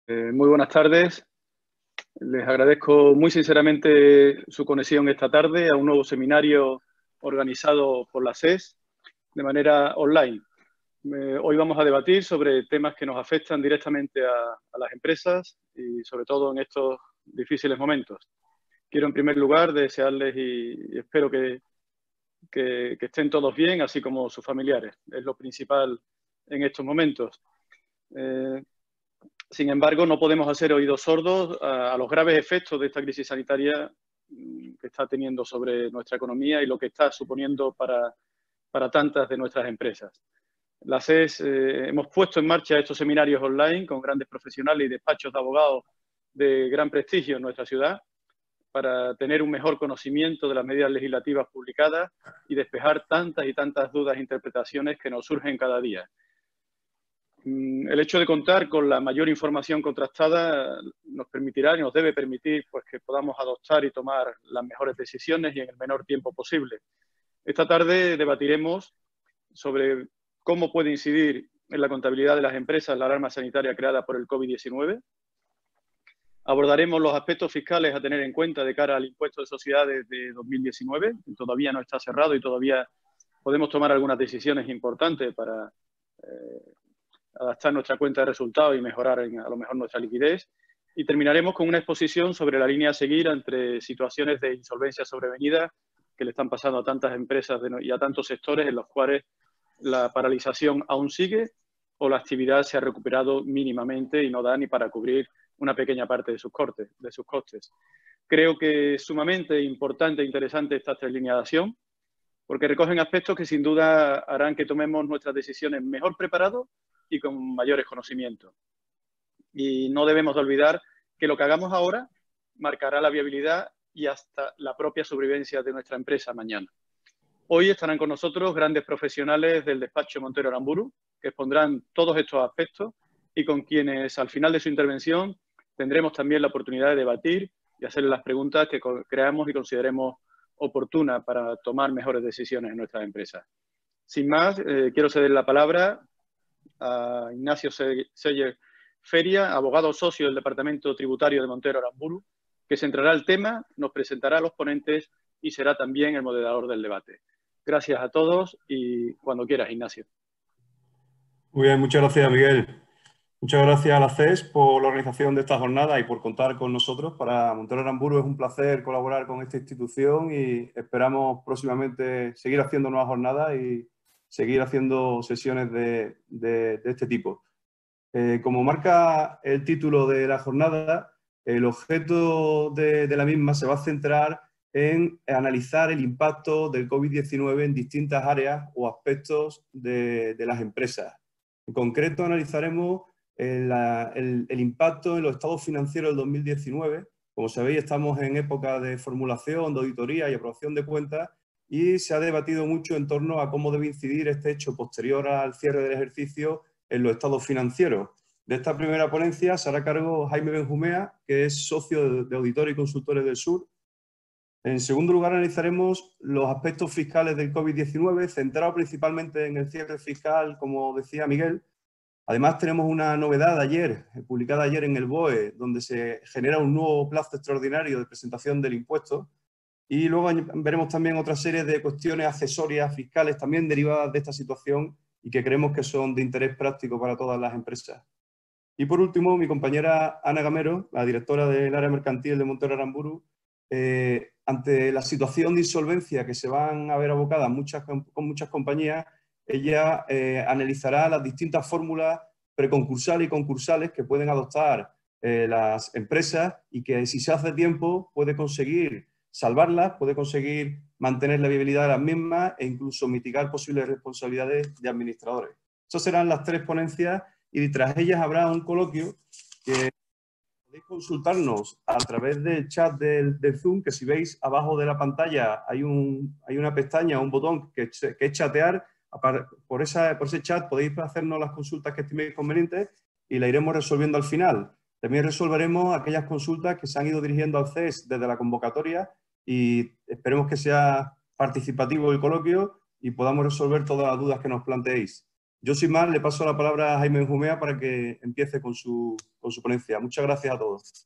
Muy buenas tardes. Les agradezco muy sinceramente su conexión esta tarde a un nuevo seminario organizado por la SES de manera online. Hoy vamos a debatir sobre temas que nos afectan directamente a las empresas y sobre todo en estos difíciles momentos. Quiero en primer lugar desearles y espero que estén todos bien, así como sus familiares. Es lo principal en estos momentos. Sin embargo, no podemos hacer oídos sordos a los graves efectos de esta crisis sanitaria que está teniendo sobre nuestra economía y lo que está suponiendo para tantas de nuestras empresas. La SES hemos puesto en marcha estos seminarios online con grandes profesionales y despachos de abogados de gran prestigio en nuestra ciudad para tener un mejor conocimiento de las medidas legislativas publicadas y despejar tantas y tantas dudas e interpretaciones que nos surgen cada día. El hecho de contar con la mayor información contrastada nos permitirá y nos debe permitir pues, que podamos adoptar y tomar las mejores decisiones y en el menor tiempo posible. Esta tarde debatiremos sobre cómo puede incidir en la contabilidad de las empresas la alarma sanitaria creada por el COVID-19. Abordaremos los aspectos fiscales a tener en cuenta de cara al impuesto de sociedades de 2019, que todavía no está cerrado y todavía podemos tomar algunas decisiones importantes para adaptar nuestra cuenta de resultados y mejorar a lo mejor nuestra liquidez. Y terminaremos con una exposición sobre la línea a seguir entre situaciones de insolvencia sobrevenida que le están pasando a tantas empresas y a tantos sectores en los cuales la paralización aún sigue o la actividad se ha recuperado mínimamente y no da ni para cubrir una pequeña parte de sus costes. Creo que es sumamente importante e interesante estas tres líneas de acción porque recogen aspectos que sin duda harán que tomemos nuestras decisiones mejor preparados y con mayores conocimientos. Y no debemos de olvidar que lo que hagamos ahora marcará la viabilidad y hasta la propia sobrevivencia de nuestra empresa mañana. Hoy estarán con nosotros grandes profesionales del despacho Montero Aramburu, que expondrán todos estos aspectos y con quienes al final de su intervención tendremos también la oportunidad de debatir y hacerles las preguntas que creamos y consideremos oportunas para tomar mejores decisiones en nuestras empresas. Sin más, quiero ceder la palabra a Ignacio Seller Feria, abogado socio del Departamento Tributario de Montero Aramburu, que centrará el tema, nos presentará a los ponentes y será también el moderador del debate. Gracias a todos y cuando quieras, Ignacio. Muy bien, muchas gracias, Miguel. Muchas gracias a la CES por la organización de esta jornada y por contar con nosotros. Para Montero Aramburu es un placer colaborar con esta institución y esperamos próximamente seguir haciendo nuevas jornadas y seguir haciendo sesiones de este tipo. Como marca el título de la jornada, el objeto de la misma se va a centrar en analizar el impacto del COVID-19 en distintas áreas o aspectos de las empresas. En concreto, analizaremos el impacto en los estados financieros del 2019. Como sabéis, estamos en época de formulación, de auditoría y aprobación de cuentas y se ha debatido mucho en torno a cómo debe incidir este hecho posterior al cierre del ejercicio en los estados financieros. De esta primera ponencia se hará cargo Jaime Benjumea, que es socio de Auditores y Consultores del Sur. En segundo lugar, analizaremos los aspectos fiscales del COVID-19, centrado principalmente en el cierre fiscal, como decía Miguel. Además, tenemos una novedad publicada ayer en el BOE, donde se genera un nuevo plazo extraordinario de presentación del impuesto. Y luego veremos también otra serie de cuestiones accesorias fiscales también derivadas de esta situación y que creemos que son de interés práctico para todas las empresas. Y por último, mi compañera Ana Gamero, la directora del área mercantil de Montero Aramburu, ante la situación de insolvencia que se van a ver abocadas con muchas compañías, ella analizará las distintas fórmulas preconcursales y concursales que pueden adoptar las empresas y que si se hace tiempo puede conseguir salvarlas, puede conseguir mantener la viabilidad de las mismas e incluso mitigar posibles responsabilidades de administradores. Esas serán las tres ponencias y tras ellas habrá un coloquio que podéis consultarnos a través del chat del Zoom, que si veis abajo de la pantalla hay una pestaña, un botón que es chatear. Por ese chat podéis hacernos las consultas que estiméis convenientes y la iremos resolviendo al final. También resolveremos aquellas consultas que se han ido dirigiendo al CES desde la convocatoria y esperemos que sea participativo el coloquio y podamos resolver todas las dudas que nos planteéis. Yo sin más le paso la palabra a Jaime Benjumea para que empiece con su ponencia. Muchas gracias a todos.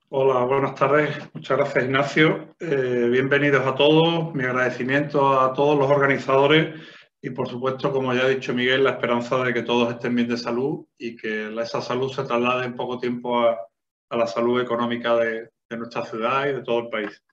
Hola, buenas tardes. Muchas gracias, Ignacio. Bienvenidos a todos. Mi agradecimiento a todos los organizadores y, por supuesto, como ya ha dicho Miguel, la esperanza de que todos estén bien de salud y que esa salud se traslade en poco tiempo a la salud económica de nuestra ciudad y de todo el país.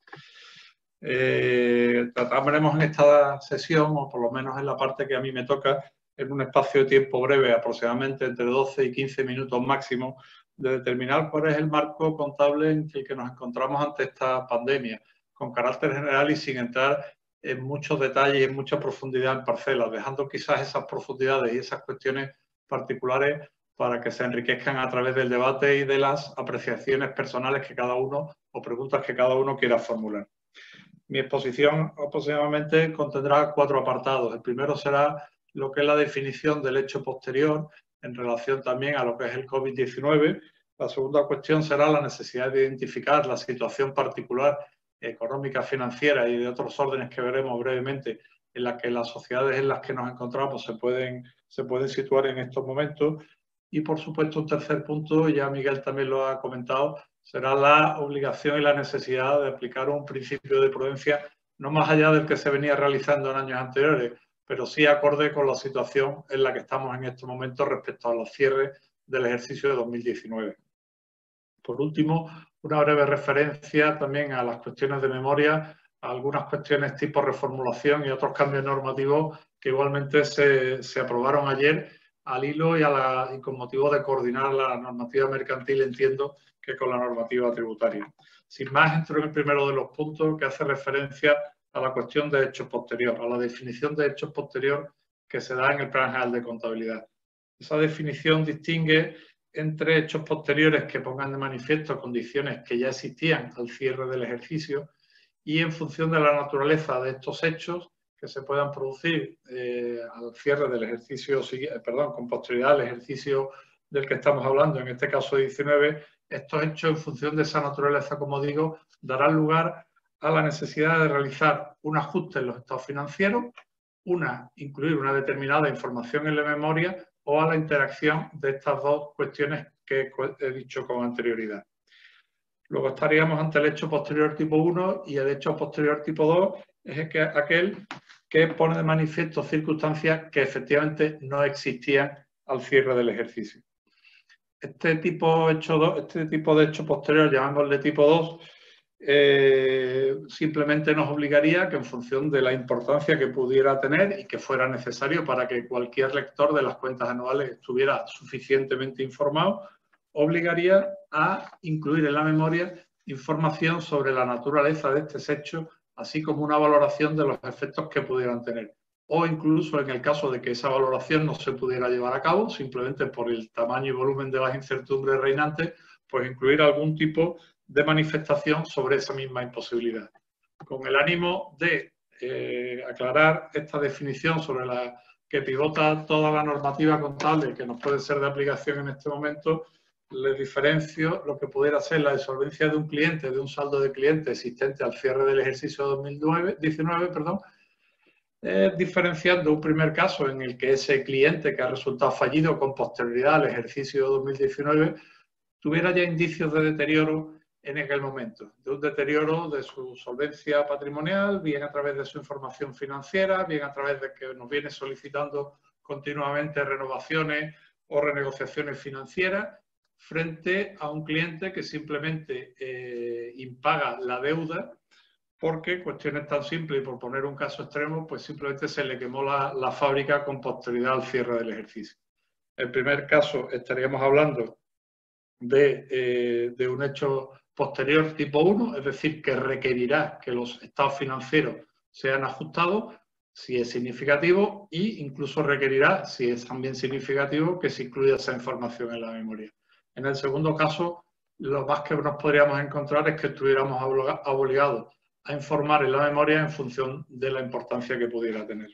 Trataremos en esta sesión, o por lo menos en la parte que a mí me toca, en un espacio de tiempo breve, aproximadamente entre 12 y 15 minutos máximo, de determinar cuál es el marco contable en el que nos encontramos ante esta pandemia, con carácter general y sin entrar en muchos detalles y en mucha profundidad en parcelas, dejando quizás esas profundidades y esas cuestiones particulares para que se enriquezcan a través del debate y de las apreciaciones personales que cada uno o preguntas que cada uno quiera formular. Mi exposición aproximadamente contendrá 4 apartados. El primero será lo que es la definición del hecho posterior en relación también a lo que es el COVID-19. La segunda cuestión será la necesidad de identificar la situación particular económica, financiera y de otros órdenes que veremos brevemente en la que las sociedades en las que nos encontramos se pueden situar en estos momentos. Y, por supuesto, un tercer punto, ya Miguel también lo ha comentado, será la obligación y la necesidad de aplicar un principio de prudencia no más allá del que se venía realizando en años anteriores, pero sí acorde con la situación en la que estamos en estos momentos respecto a los cierres del ejercicio de 2019. Por último, una breve referencia también a las cuestiones de memoria, a algunas cuestiones tipo reformulación y otros cambios normativos que igualmente se aprobaron ayer al hilo y con motivo de coordinar la normativa mercantil, entiendo que con la normativa tributaria. Sin más, entro en el primero de los puntos que hace referencia a la cuestión de hechos posterior, a la definición de hechos posterior que se da en el Plan General de Contabilidad. Esa definición distingue entre hechos posteriores que pongan de manifiesto condiciones que ya existían al cierre del ejercicio y en función de la naturaleza de estos hechos que se puedan producir al cierre del ejercicio, con posterioridad al ejercicio del que estamos hablando, en este caso 19, estos hechos en función de esa naturaleza, como digo, darán lugar a la necesidad de realizar un ajuste en los estados financieros, incluir una determinada información en la memoria o a la interacción de estas dos cuestiones que he dicho con anterioridad. Luego estaríamos ante el hecho posterior tipo 1 y el hecho posterior tipo 2 es aquel que pone de manifiesto circunstancias que efectivamente no existían al cierre del ejercicio. Este tipo de hecho posterior, llamámosle tipo 2, simplemente nos obligaría que en función de la importancia que pudiera tener y que fuera necesario para que cualquier lector de las cuentas anuales estuviera suficientemente informado, obligaría a incluir en la memoria información sobre la naturaleza de estos hechos, así como una valoración de los efectos que pudieran tener. O incluso en el caso de que esa valoración no se pudiera llevar a cabo, simplemente por el tamaño y volumen de las incertidumbres reinantes, pues incluir algún tipo de manifestación sobre esa misma imposibilidad. Con el ánimo de aclarar esta definición sobre la que pivota toda la normativa contable que nos puede ser de aplicación en este momento, les diferencio lo que pudiera ser la insolvencia de un cliente, de un saldo de cliente existente al cierre del ejercicio 2019, diferenciando un primer caso en el que ese cliente que ha resultado fallido con posterioridad al ejercicio 2019 tuviera ya indicios de deterioro en aquel momento, de un deterioro de su solvencia patrimonial, bien a través de su información financiera, bien a través de que nos viene solicitando continuamente renovaciones o renegociaciones financieras, frente a un cliente que simplemente impaga la deuda porque cuestiones tan simples y por poner un caso extremo, pues simplemente se le quemó la fábrica con posterioridad al cierre del ejercicio. En el primer caso estaríamos hablando de un hecho posterior tipo 1, es decir, que requerirá que los estados financieros sean ajustados si es significativo e incluso requerirá, si es también significativo, que se incluya esa información en la memoria. En el segundo caso, lo más que nos podríamos encontrar es que estuviéramos obligados a informar en la memoria en función de la importancia que pudiera tener.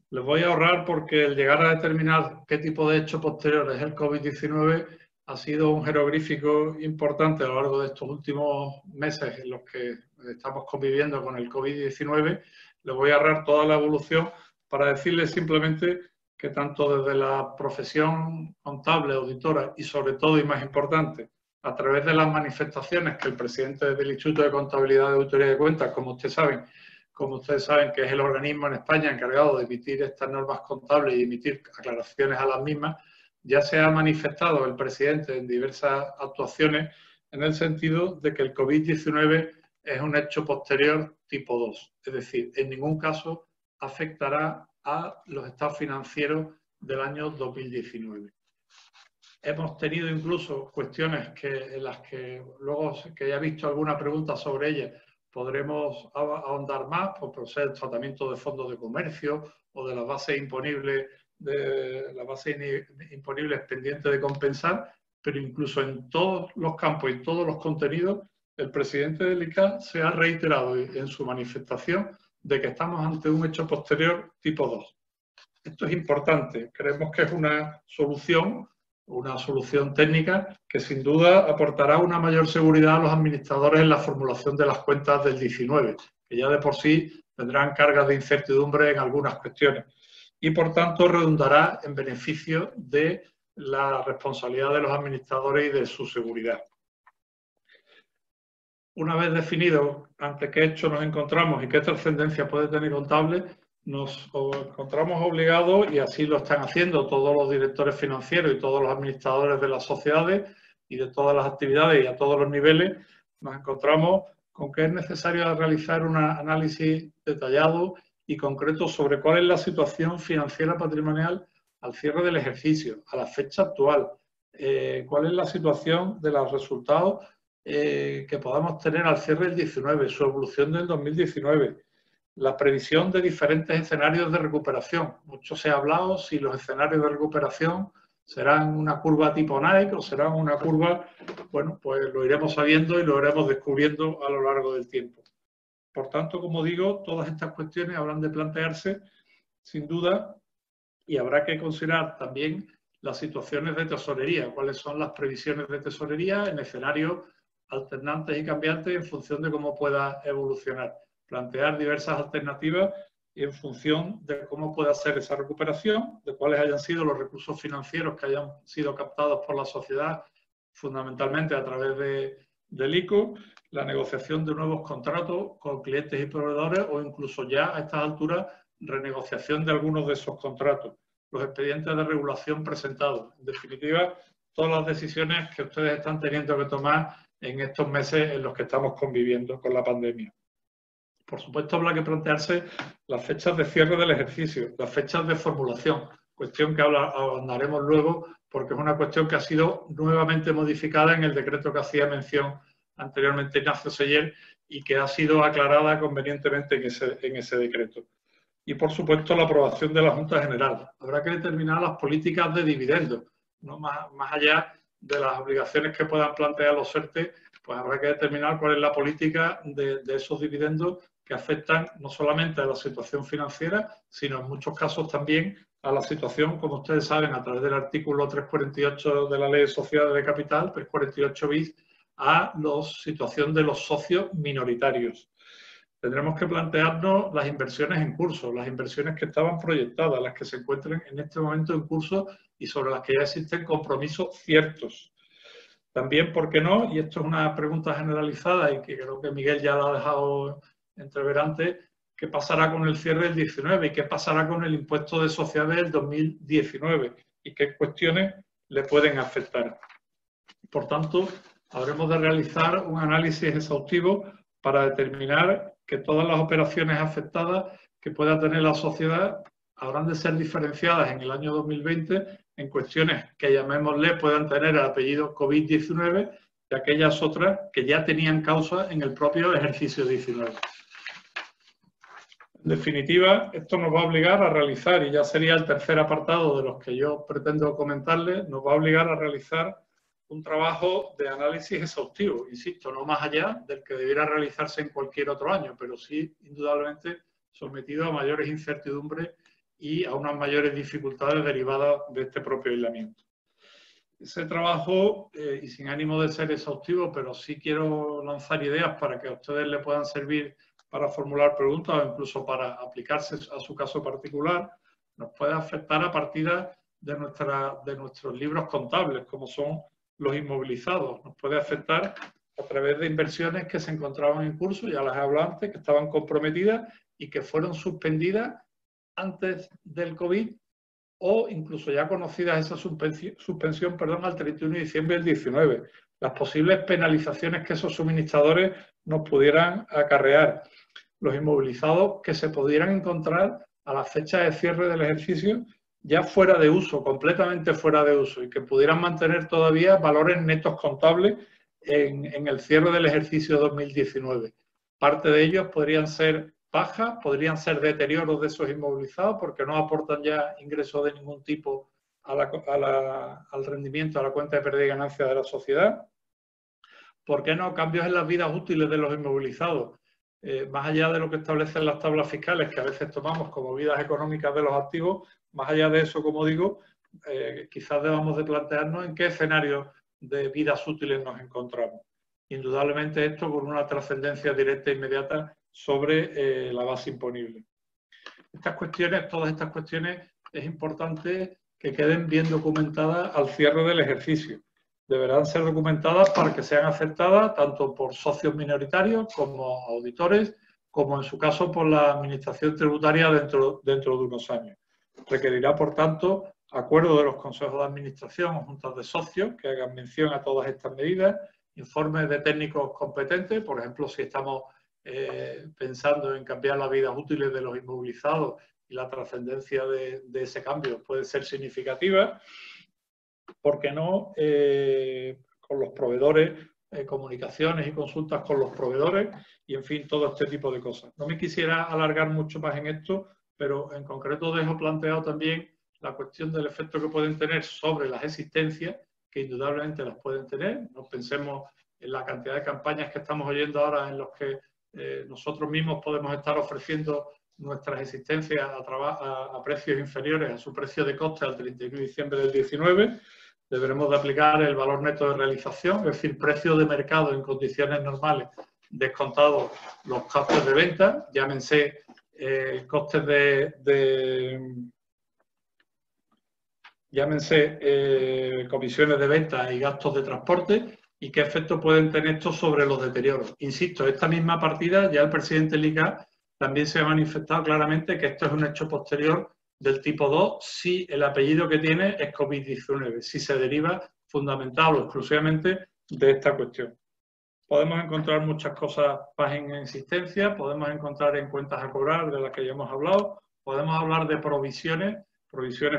Les voy a ahorrar porque el llegar a determinar qué tipo de hecho posterior es el COVID-19 ha sido un jeroglífico importante a lo largo de estos últimos meses en los que estamos conviviendo con el COVID-19. Le voy a narrar toda la evolución para decirles simplemente que tanto desde la profesión contable, auditora y sobre todo y más importante, a través de las manifestaciones que el presidente del Instituto de Contabilidad y Auditoría de Cuentas, como ustedes saben, que es el organismo en España encargado de emitir estas normas contables y emitir aclaraciones a las mismas, ya se ha manifestado el presidente en diversas actuaciones en el sentido de que el COVID-19 es un hecho posterior tipo 2, es decir, en ningún caso afectará a los estados financieros del año 2019. Hemos tenido incluso cuestiones en las que luego que haya visto alguna pregunta sobre ellas podremos ahondar más, por ser el tratamiento de fondos de comercio o de las bases imponibles pendientes de compensar, pero incluso en todos los campos y todos los contenidos, el presidente del ICAL se ha reiterado en su manifestación de que estamos ante un hecho posterior tipo 2. Esto es importante, creemos que es una solución técnica que sin duda aportará una mayor seguridad a los administradores en la formulación de las cuentas del 19, que ya de por sí tendrán cargas de incertidumbre en algunas cuestiones y por tanto redundará en beneficio de la responsabilidad de los administradores y de su seguridad. Una vez definido ante qué hecho nos encontramos y qué trascendencia puede tener contable, nos encontramos obligados, y así lo están haciendo todos los directores financieros y todos los administradores de las sociedades y de todas las actividades y a todos los niveles, nos encontramos con que es necesario realizar un análisis detallado y concreto sobre cuál es la situación financiera patrimonial al cierre del ejercicio, a la fecha actual, cuál es la situación de los resultados que podamos tener al cierre del 19, su evolución del 2019, la previsión de diferentes escenarios de recuperación. Mucho se ha hablado si los escenarios de recuperación serán una curva tipo Nike o serán una curva, bueno, pues lo iremos sabiendo y lo iremos descubriendo a lo largo del tiempo. Por tanto, como digo, todas estas cuestiones habrán de plantearse sin duda y habrá que considerar también las situaciones de tesorería, cuáles son las previsiones de tesorería en escenarios alternantes y cambiantes en función de cómo pueda evolucionar. Plantear diversas alternativas y en función de cómo pueda ser esa recuperación, de cuáles hayan sido los recursos financieros que hayan sido captados por la sociedad, fundamentalmente a través del ICO, la negociación de nuevos contratos con clientes y proveedores o incluso ya a estas alturas renegociación de algunos de esos contratos, los expedientes de regulación presentados. En definitiva, todas las decisiones que ustedes están teniendo que tomar en estos meses en los que estamos conviviendo con la pandemia. Por supuesto, habrá que plantearse las fechas de cierre del ejercicio, las fechas de formulación, cuestión que ahondaremos luego porque es una cuestión que ha sido nuevamente modificada en el decreto que hacía mención anteriormente Ignacio Seller y que ha sido aclarada convenientemente en ese decreto. Y, por supuesto, la aprobación de la Junta General. Habrá que determinar las políticas de dividendos, ¿no? Más allá de las obligaciones que puedan plantear los ERTE, pues habrá que determinar cuál es la política de esos dividendos que afectan no solamente a la situación financiera, sino en muchos casos también a la situación, como ustedes saben, a través del artículo 348 de la Ley de Sociedades de Capital, 348 bis, a la situación de los socios minoritarios. Tendremos que plantearnos las inversiones en curso, las inversiones que estaban proyectadas, las que se encuentren en este momento en curso y sobre las que ya existen compromisos ciertos. También, ¿por qué no? Y esto es una pregunta generalizada y que creo que Miguel ya la ha dejado entrever antes, ¿qué pasará con el cierre del 19 y qué pasará con el impuesto de sociedades del 2019 y qué cuestiones le pueden afectar? Por tanto, habremos de realizar un análisis exhaustivo para determinar que todas las operaciones afectadas que pueda tener la sociedad habrán de ser diferenciadas en el año 2020 en cuestiones que, llamémosle, puedan tener el apellido COVID-19 y aquellas otras que ya tenían causa en el propio ejercicio 19. En definitiva, esto nos va a obligar a realizar, y ya sería el tercer apartado de los que yo pretendo comentarles, nos va a obligar a realizar un trabajo de análisis exhaustivo, insisto, no más allá del que debiera realizarse en cualquier otro año, pero sí, indudablemente, sometido a mayores incertidumbres y a unas mayores dificultades derivadas de este propio aislamiento. Ese trabajo, y sin ánimo de ser exhaustivo, pero sí quiero lanzar ideas para que a ustedes le puedan servir para formular preguntas o incluso para aplicarse a su caso particular, nos puede afectar a partir de nuestros libros contables, como son los inmovilizados. Nos puede afectar a través de inversiones que se encontraban en curso, ya las he hablado antes, que estaban comprometidas y que fueron suspendidas antes del COVID, o incluso ya conocidas esa suspensión al 31 de diciembre del 19. Las posibles penalizaciones que esos suministradores nos pudieran acarrear. Los inmovilizados que se pudieran encontrar a la fecha de cierre del ejercicio ya fuera de uso, completamente fuera de uso, y que pudieran mantener todavía valores netos contables en el cierre del ejercicio 2019. Parte de ellos podrían ser bajas, podrían ser deterioros de esos inmovilizados porque no aportan ya ingresos de ningún tipo al rendimiento, a la cuenta de pérdida y ganancia de la sociedad. ¿Por qué no? Cambios en las vidas útiles de los inmovilizados. Más allá de lo que establecen las tablas fiscales, que a veces tomamos como vidas económicas de los activos, más allá de eso, como digo, quizás debamos de plantearnos en qué escenario de vidas útiles nos encontramos. Indudablemente esto con una trascendencia directa e inmediata sobre la base imponible. Todas estas cuestiones es importante que queden bien documentadas al cierre del ejercicio. Deberán ser documentadas para que sean aceptadas tanto por socios minoritarios como auditores, como en su caso por la Administración Tributaria dentro de unos años. Requerirá, por tanto, acuerdo de los consejos de administración o juntas de socios que hagan mención a todas estas medidas, informes de técnicos competentes, por ejemplo, si estamos pensando en cambiar las vidas útiles de los inmovilizados y la trascendencia de ese cambio puede ser significativa. ¿Por qué no? Con los proveedores, comunicaciones y consultas con los proveedores y, en fin, todo este tipo de cosas. No me quisiera alargar mucho más en esto, pero en concreto dejo planteado también la cuestión del efecto que pueden tener sobre las existencias, que indudablemente las pueden tener. No pensemos en la cantidad de campañas que estamos oyendo ahora en los que nosotros mismos podemos estar ofreciendo nuestras existencias a precios inferiores a su precio de coste al 31 de diciembre del 19. Deberemos de aplicar el valor neto de realización, es decir, precio de mercado en condiciones normales, descontados los costes de venta, llámense costes comisiones de venta y gastos de transporte, y qué efecto pueden tener estos sobre los deterioros. Insisto, esta misma partida, ya el presidente Lica también se ha manifestado claramente que esto es un hecho posterior del tipo 2 si el apellido que tiene es COVID-19, si se deriva fundamental o exclusivamente de esta cuestión. Podemos encontrar muchas cosas más en existencia, podemos encontrar en cuentas a cobrar de las que ya hemos hablado, podemos hablar de provisiones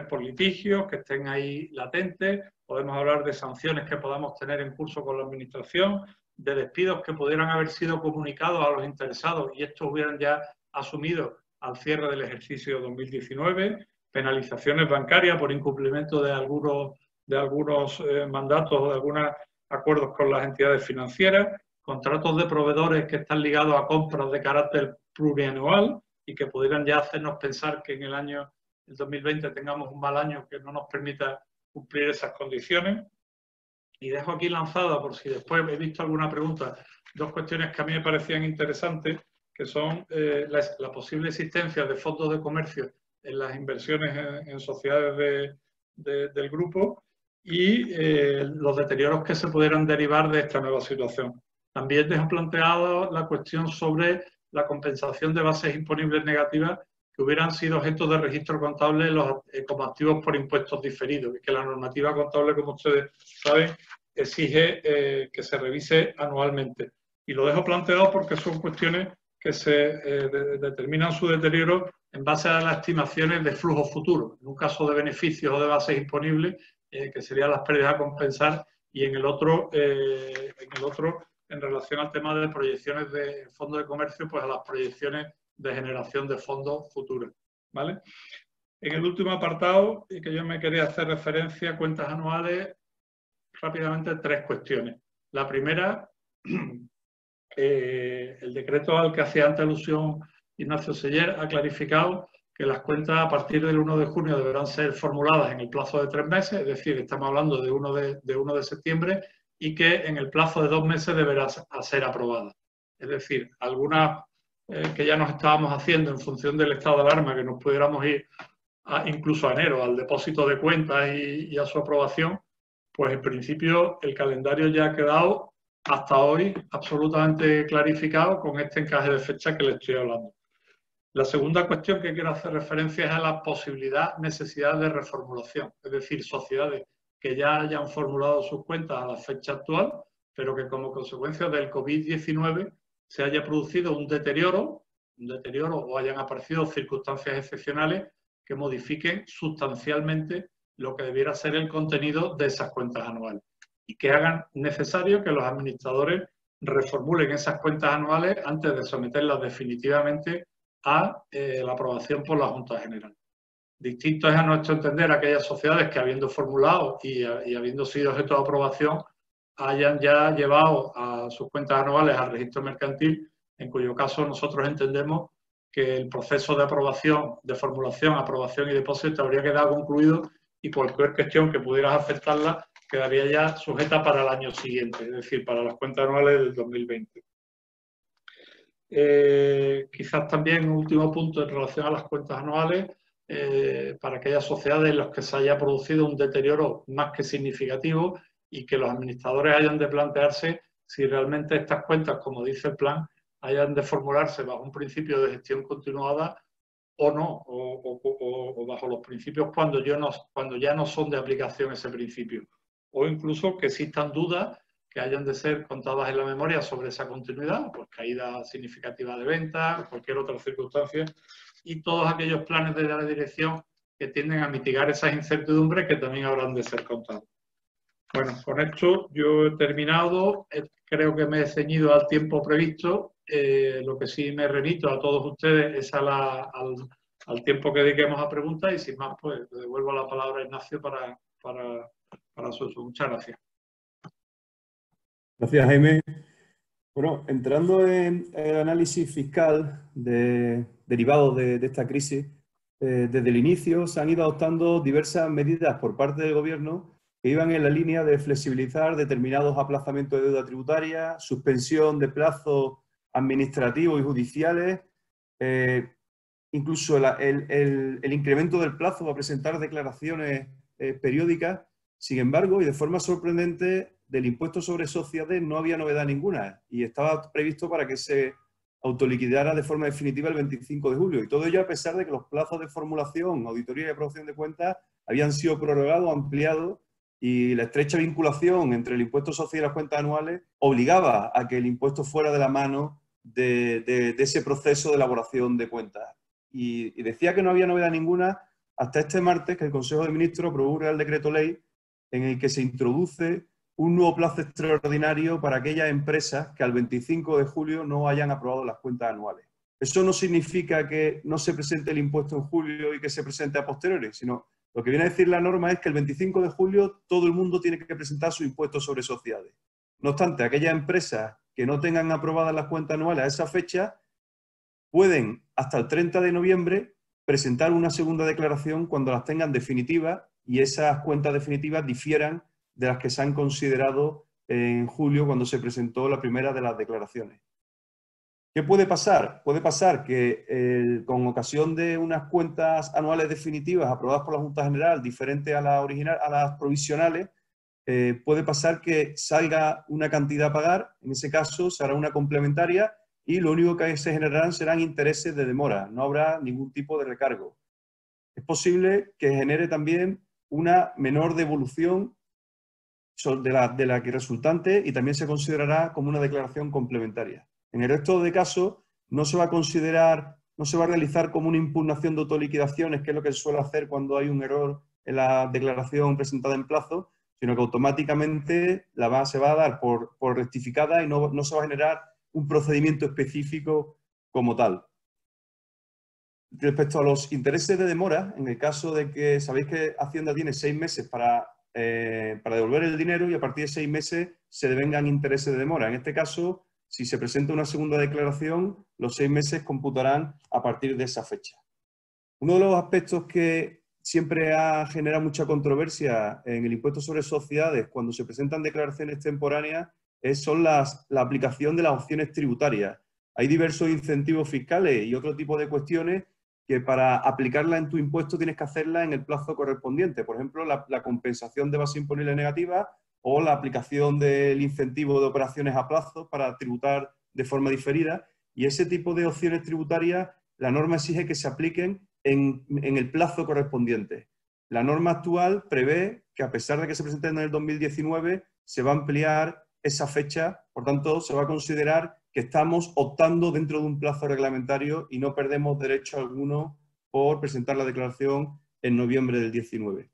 por litigios que estén ahí latentes, podemos hablar de sanciones que podamos tener en curso con la Administración, de despidos que pudieran haber sido comunicados a los interesados y estos hubieran ya asumido al cierre del ejercicio 2019, penalizaciones bancarias por incumplimiento de algunos mandatos o de algunos acuerdos con las entidades financieras, contratos de proveedores que están ligados a compras de carácter plurianual y que pudieran ya hacernos pensar que en el 2020 tengamos un mal año que no nos permita cumplir esas condiciones. Y dejo aquí lanzada, por si después he visto alguna pregunta, dos cuestiones que a mí me parecían interesantes, que son la posible existencia de fondos de comercio en las inversiones en sociedades del grupo y los deterioros que se pudieran derivar de esta nueva situación. También dejo planteado la cuestión sobre la compensación de bases imponibles negativas que hubieran sido objeto de registro contable como activos por impuestos diferidos, y que la normativa contable, como ustedes saben, exige que se revise anualmente. Y lo dejo planteado porque son cuestiones que se determinan su deterioro en base a las estimaciones de flujos futuros. En un caso de beneficios o de bases imponibles, que serían las pérdidas a compensar, y en el otro, en relación al tema de proyecciones de fondos de comercio, pues a las proyecciones de generación de fondos futuros, ¿vale? En el último apartado, y que yo me quería hacer referencia, cuentas anuales, rápidamente tres cuestiones. La primera, el decreto al que hacía antes alusión Ignacio Seller ha clarificado que las cuentas a partir del 1 de junio deberán ser formuladas en el plazo de 3 meses, es decir, estamos hablando de 1 de septiembre, y que en el plazo de 2 meses deberá ser aprobada. Es decir, algunas que ya nos estábamos haciendo en función del estado de alarma, que nos pudiéramos ir incluso a enero al depósito de cuentas y a su aprobación, pues en principio el calendario ya ha quedado hasta hoy absolutamente clarificado con este encaje de fecha que le estoy hablando. La segunda cuestión que quiero hacer referencia es a la necesidad de reformulación, es decir, sociedades que ya hayan formulado sus cuentas a la fecha actual, pero que como consecuencia del COVID-19 se haya producido un deterioro o hayan aparecido circunstancias excepcionales que modifiquen sustancialmente lo que debiera ser el contenido de esas cuentas anuales y que hagan necesario que los administradores reformulen esas cuentas anuales antes de someterlas definitivamente a la aprobación por la Junta General. Distinto es a nuestro entender aquellas sociedades que habiendo formulado y habiendo sido objeto de aprobación hayan ya llevado a sus cuentas anuales al registro mercantil, en cuyo caso nosotros entendemos que el proceso de aprobación, de formulación, aprobación y depósito habría quedado concluido y cualquier cuestión que pudiera afectarla quedaría ya sujeta para el año siguiente, es decir, para las cuentas anuales del 2020. Quizás también un último punto en relación a las cuentas anuales, para aquellas sociedades en las que se haya producido un deterioro más que significativo y que los administradores hayan de plantearse si realmente estas cuentas, como dice el plan, hayan de formularse bajo un principio de gestión continuada o no, o bajo los principios cuando ya no son de aplicación ese principio, o incluso que existan dudas que hayan de ser contadas en la memoria sobre esa continuidad, pues caída significativa de ventas, cualquier otra circunstancia, y todos aquellos planes de la dirección que tienden a mitigar esas incertidumbres que también habrán de ser contados. Bueno, con esto yo he terminado, creo que me he ceñido al tiempo previsto, lo que sí me remito a todos ustedes es al tiempo que dediquemos a preguntas y sin más pues le devuelvo la palabra a Ignacio para su uso. Muchas gracias. Gracias, Jaime. Bueno, entrando en el análisis fiscal derivado de esta crisis, desde el inicio se han ido adoptando diversas medidas por parte del Gobierno que iban en la línea de flexibilizar determinados aplazamientos de deuda tributaria, suspensión de plazos administrativos y judiciales, incluso el incremento del plazo para presentar declaraciones periódicas. Sin embargo, y de forma sorprendente, del impuesto sobre sociedades no había novedad ninguna y estaba previsto para que se autoliquidara de forma definitiva el 25 de julio. Y todo ello a pesar de que los plazos de formulación, auditoría y aprobación de cuentas habían sido prorrogados, ampliados, y la estrecha vinculación entre el impuesto social y las cuentas anuales obligaba a que el impuesto fuera de la mano de ese proceso de elaboración de cuentas. Y decía que no había novedad ninguna hasta este martes, que el Consejo de Ministros aprobó un Real Decreto Ley en el que se introduce un nuevo plazo extraordinario para aquellas empresas que al 25 de julio no hayan aprobado las cuentas anuales. Eso no significa que no se presente el impuesto en julio y que se presente a posteriori, sino lo que viene a decir la norma es que el 25 de julio todo el mundo tiene que presentar su impuesto sobre sociedades. No obstante, aquellas empresas que no tengan aprobadas las cuentas anuales a esa fecha pueden, hasta el 30 de noviembre, presentar una segunda declaración cuando las tengan definitivas y esas cuentas definitivas difieran de las que se han considerado en julio cuando se presentó la primera de las declaraciones. ¿Qué puede pasar? Puede pasar que con ocasión de unas cuentas anuales definitivas aprobadas por la Junta General diferentes a las provisionales, puede pasar que salga una cantidad a pagar, en ese caso se hará una complementaria y lo único que se generarán serán intereses de demora, no habrá ningún tipo de recargo. Es posible que genere también una menor devolución de la que resultante y también se considerará como una declaración complementaria. En el resto de casos no se va a considerar, no se va a realizar como una impugnación de autoliquidaciones, que es lo que se suele hacer cuando hay un error en la declaración presentada en plazo, sino que automáticamente se va a dar por rectificada y no se va a generar un procedimiento específico como tal. Respecto a los intereses de demora, en el caso de que sabéis que Hacienda tiene 6 meses para devolver el dinero y a partir de 6 meses se devengan intereses de demora. En este caso, si se presenta una segunda declaración, los 6 meses computarán a partir de esa fecha. Uno de los aspectos que siempre ha generado mucha controversia en el impuesto sobre sociedades cuando se presentan declaraciones temporáneas son la aplicación de las opciones tributarias. Hay diversos incentivos fiscales y otro tipo de cuestiones que para aplicarla en tu impuesto tienes que hacerla en el plazo correspondiente. Por ejemplo, la compensación de base imponible negativa o la aplicación del incentivo de operaciones a plazo para tributar de forma diferida. Y ese tipo de opciones tributarias, la norma exige que se apliquen en el plazo correspondiente. La norma actual prevé que, a pesar de que se presenten en el 2019, se va a ampliar esa fecha, por tanto, se va a considerar que estamos optando dentro de un plazo reglamentario y no perdemos derecho alguno por presentar la declaración en noviembre del 19.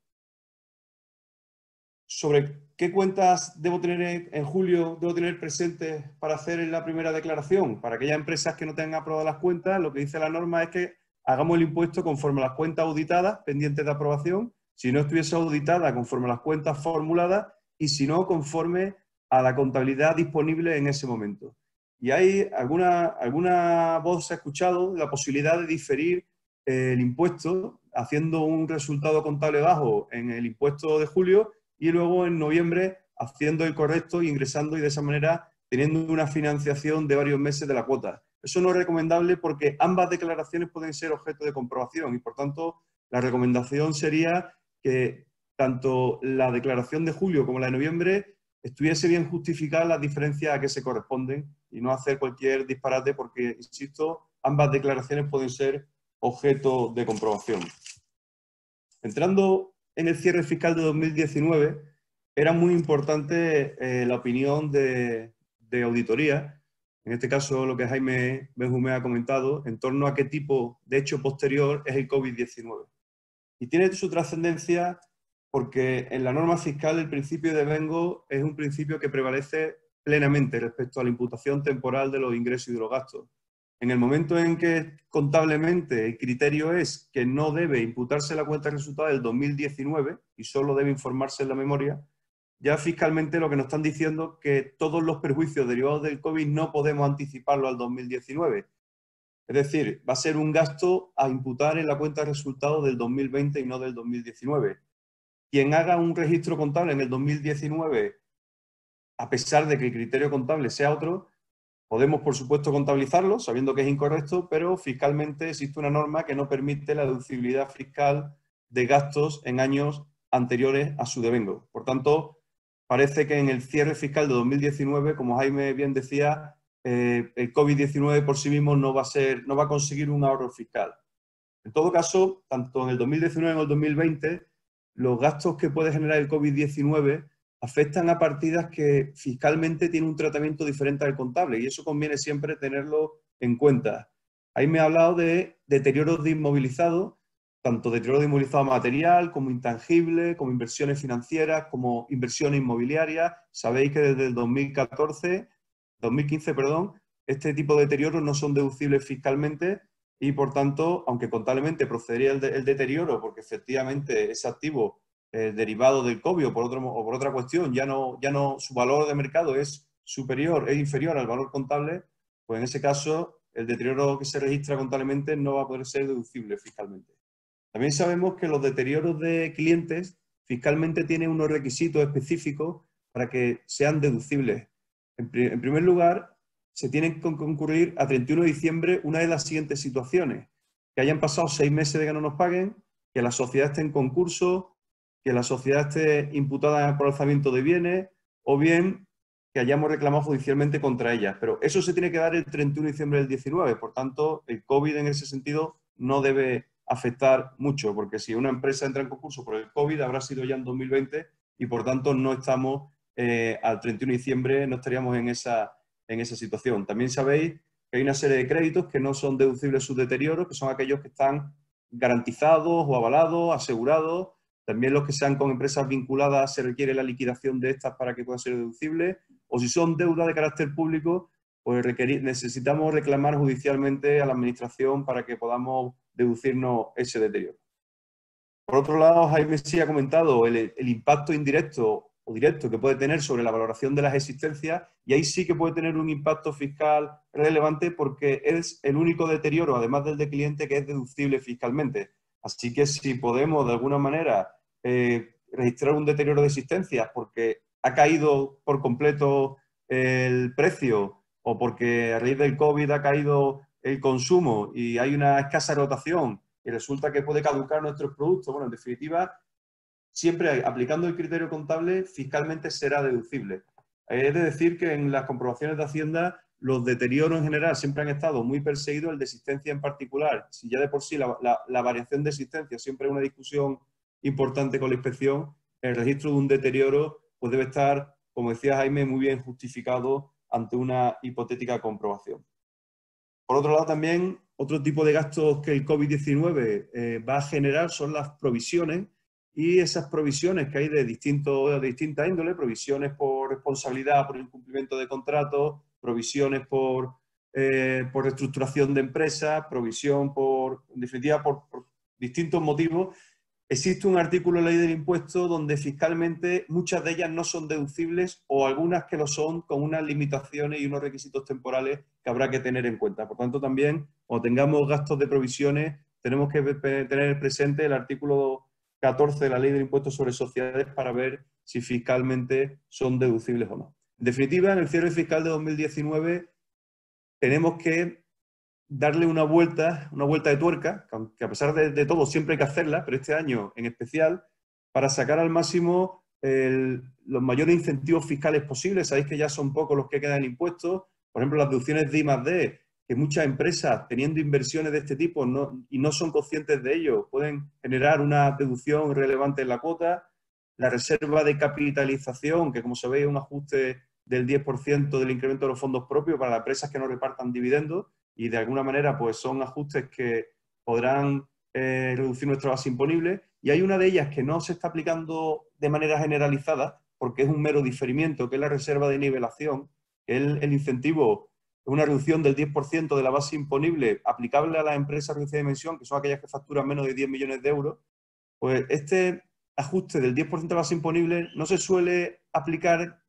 ¿Sobre qué cuentas debo tener en julio, debo tener presentes para hacer la primera declaración? Para aquellas empresas que no tengan aprobadas las cuentas, lo que dice la norma es que hagamos el impuesto conforme a las cuentas auditadas, pendientes de aprobación, si no estuviese auditada conforme a las cuentas formuladas y si no, conforme a la contabilidad disponible en ese momento. Y hay alguna voz se ha escuchado la posibilidad de diferir el impuesto haciendo un resultado contable bajo en el impuesto de julio y luego en noviembre haciendo el correcto e ingresando y de esa manera teniendo una financiación de varios meses de la cuota. Eso no es recomendable porque ambas declaraciones pueden ser objeto de comprobación y por tanto la recomendación sería que tanto la declaración de julio como la de noviembre estuviese bien justificada las diferencias a que se corresponden y no hacer cualquier disparate porque, insisto, ambas declaraciones pueden ser objeto de comprobación. Entrando en el cierre fiscal de 2019, era muy importante la opinión de auditoría, en este caso lo que Jaime Benjumea ha comentado, en torno a qué tipo de hecho posterior es el COVID-19. Y tiene su trascendencia porque en la norma fiscal el principio de devengo es un principio que prevalece plenamente respecto a la imputación temporal de los ingresos y de los gastos. En el momento en que contablemente el criterio es que no debe imputarse la cuenta de resultados del 2019 y solo debe informarse en la memoria, ya fiscalmente lo que nos están diciendo es que todos los perjuicios derivados del COVID no podemos anticiparlo al 2019. Es decir, va a ser un gasto a imputar en la cuenta de resultados del 2020 y no del 2019. Quien haga un registro contable en el 2019, a pesar de que el criterio contable sea otro, podemos, por supuesto, contabilizarlo, sabiendo que es incorrecto, pero fiscalmente existe una norma que no permite la deducibilidad fiscal de gastos en años anteriores a su devengo. Por tanto, parece que en el cierre fiscal de 2019, como Jaime bien decía, el COVID-19 por sí mismo no va a conseguir un ahorro fiscal. En todo caso, tanto en el 2019 como en el 2020, los gastos que puede generar el COVID-19 afectan a partidas que fiscalmente tienen un tratamiento diferente al contable y eso conviene siempre tenerlo en cuenta. Ahí me ha hablado de deterioros de inmovilizado, tanto deterioro de inmovilizado material como intangible, como inversiones financieras, como inversiones inmobiliarias. Sabéis que desde el 2015, este tipo de deterioros no son deducibles fiscalmente y, por tanto, aunque contablemente procedería el deterioro porque efectivamente ese activo derivado del COVID o por otra cuestión, ya no su valor de mercado es inferior al valor contable, pues en ese caso el deterioro que se registra contablemente no va a poder ser deducible fiscalmente. También sabemos que los deterioros de clientes fiscalmente tienen unos requisitos específicos para que sean deducibles. En primer lugar, se tienen que concurrir a 31 de diciembre una de las siguientes situaciones: que hayan pasado 6 meses de que no nos paguen, que la sociedad esté en concurso, que la sociedad esté imputada por alzamiento de bienes o bien que hayamos reclamado judicialmente contra ellas. Pero eso se tiene que dar el 31 de diciembre del 19. Por tanto, el COVID en ese sentido no debe afectar mucho, porque si una empresa entra en concurso por el COVID habrá sido ya en 2020 y por tanto no estamos al 31 de diciembre, no estaríamos en esa situación. También sabéis que hay una serie de créditos que no son deducibles sus deterioros, que son aquellos que están garantizados o avalados, asegurados. También los que sean con empresas vinculadas se requiere la liquidación de estas para que puedan ser deducibles. O si son deuda de carácter público, pues necesitamos reclamar judicialmente a la Administración para que podamos deducirnos ese deterioro. Por otro lado, Jaime sí ha comentado el impacto indirecto o directo que puede tener sobre la valoración de las existencias y ahí sí que puede tener un impacto fiscal relevante porque es el único deterioro, además del de cliente, que es deducible fiscalmente. Así que si podemos de alguna manera registrar un deterioro de existencias porque ha caído por completo el precio o porque a raíz del COVID ha caído el consumo y hay una escasa rotación y resulta que puede caducar nuestros productos, bueno, en definitiva, siempre aplicando el criterio contable, fiscalmente será deducible. Es de decir que en las comprobaciones de Hacienda los deterioros en general siempre han estado muy perseguidos, el de existencia en particular. Si ya de por sí la variación de existencia siempre es una discusión importante con la inspección, el registro de un deterioro pues debe estar, como decía Jaime, muy bien justificado ante una hipotética comprobación. Por otro lado, también otro tipo de gastos que el COVID-19 va a generar son las provisiones, y esas provisiones que hay de distinta índole, provisiones por responsabilidad, por incumplimiento de contratos, provisiones por reestructuración de empresas, provisión en definitiva, por distintos motivos. Existe un artículo en la ley del impuesto donde fiscalmente muchas de ellas no son deducibles o algunas que lo son con unas limitaciones y unos requisitos temporales que habrá que tener en cuenta. Por tanto, también, cuando tengamos gastos de provisiones, tenemos que tener presente el artículo 14 de la ley del impuesto sobre sociedades para ver si fiscalmente son deducibles o no. En definitiva, en el cierre fiscal de 2019 tenemos que darle una vuelta de tuerca, que a pesar de todo siempre hay que hacerla, pero este año en especial, para sacar al máximo los mayores incentivos fiscales posibles. Sabéis que ya son pocos los que quedan en impuestos. Por ejemplo, las deducciones de I+D, que muchas empresas, teniendo inversiones de este tipo y no son conscientes de ello, pueden generar una deducción relevante en la cuota. La reserva de capitalización, que como sabéis es un ajuste del 10% del incremento de los fondos propios para las empresas que no repartan dividendos, y de alguna manera pues son ajustes que podrán reducir nuestra base imponible. Y hay una de ellas que no se está aplicando de manera generalizada porque es un mero diferimiento, que es la reserva de nivelación, que es el incentivo, una reducción del 10% de la base imponible aplicable a las empresas de reducida dimensión, que son aquellas que facturan menos de 10 millones de euros. Pues este ajuste del 10% de la base imponible no se suele aplicar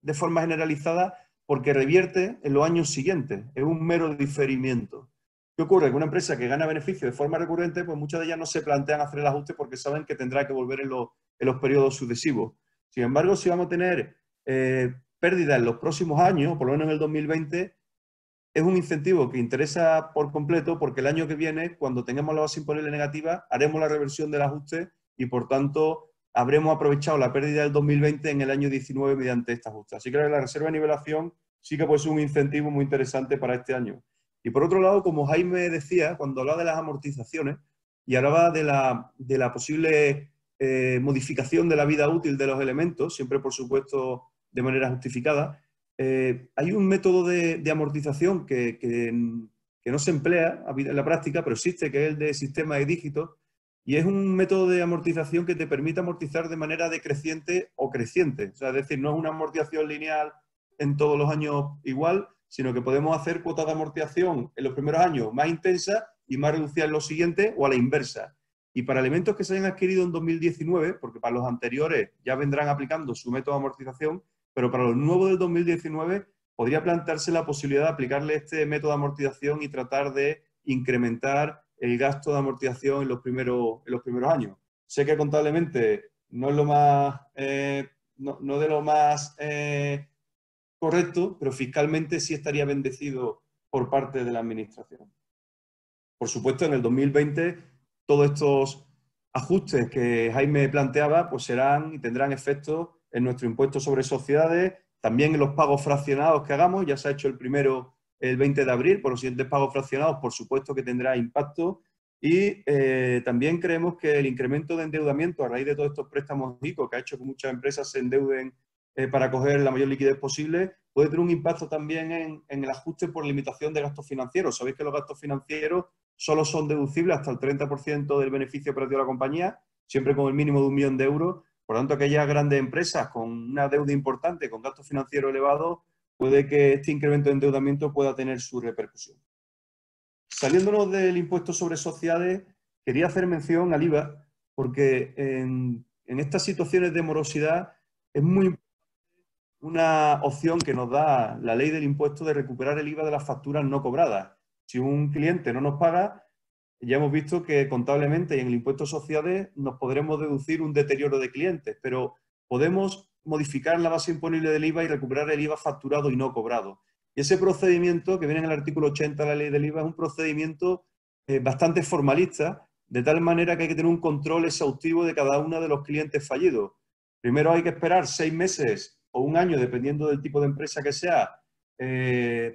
de forma generalizada porque revierte en los años siguientes, es un mero diferimiento. ¿Qué ocurre? Que una empresa que gana beneficios de forma recurrente, pues muchas de ellas no se plantean hacer el ajuste porque saben que tendrá que volver en los periodos sucesivos. Sin embargo, si vamos a tener pérdidas en los próximos años, por lo menos en el 2020, es un incentivo que interesa por completo porque el año que viene, cuando tengamos la base imponible negativa, haremos la reversión del ajuste y, por tanto, habremos aprovechado la pérdida del 2020 en el año 19 mediante este ajuste. Así que la reserva de nivelación sí que puede ser un incentivo muy interesante para este año. Y por otro lado, como Jaime decía, cuando hablaba de las amortizaciones y hablaba de la posible modificación de la vida útil de los elementos, siempre por supuesto de manera justificada, hay un método de amortización que no se emplea en la práctica, pero existe, que es el de sistema de dígitos. Y es un método de amortización que te permite amortizar de manera decreciente o creciente. O sea, es decir, no es una amortización lineal en todos los años igual, sino que podemos hacer cuotas de amortización en los primeros años más intensas y más reducidas en los siguientes, o a la inversa. Y para elementos que se hayan adquirido en 2019, porque para los anteriores ya vendrán aplicando su método de amortización, pero para los nuevos del 2019 podría plantearse la posibilidad de aplicarle este método de amortización y tratar de incrementar el gasto de amortización en los primeros años. Sé que contablemente no es lo más, no de lo más correcto, pero fiscalmente sí estaría bendecido por parte de la Administración. Por supuesto, en el 2020 todos estos ajustes que Jaime planteaba pues serán y tendrán efectos en nuestro impuesto sobre sociedades, también en los pagos fraccionados que hagamos. Ya se ha hecho el primero el 20 de abril, por los siguientes pagos fraccionados, por supuesto que tendrá impacto. Y también creemos que el incremento de endeudamiento a raíz de todos estos préstamos ICO, que ha hecho que muchas empresas se endeuden para coger la mayor liquidez posible, puede tener un impacto también en el ajuste por limitación de gastos financieros. Sabéis que los gastos financieros solo son deducibles hasta el 30% del beneficio operativo de la compañía, siempre con el mínimo de 1 millón de euros. Por lo tanto, aquellas grandes empresas con una deuda importante, con gastos financieros elevados, puede que este incremento de endeudamiento pueda tener su repercusión. Saliéndonos del impuesto sobre sociedades, quería hacer mención al IVA, porque en estas situaciones de morosidad es muy importante una opción que nos da la ley del impuesto de recuperar el IVA de las facturas no cobradas. Si un cliente no nos paga, ya hemos visto que contablemente y en el impuesto de sociedades nos podremos deducir un deterioro de clientes, pero podemos modificar la base imponible del IVA y recuperar el IVA facturado y no cobrado. Y ese procedimiento que viene en el artículo 80 de la ley del IVA es un procedimiento bastante formalista, de tal manera que hay que tener un control exhaustivo de cada uno de los clientes fallidos. Primero hay que esperar 6 meses o un año, dependiendo del tipo de empresa que sea,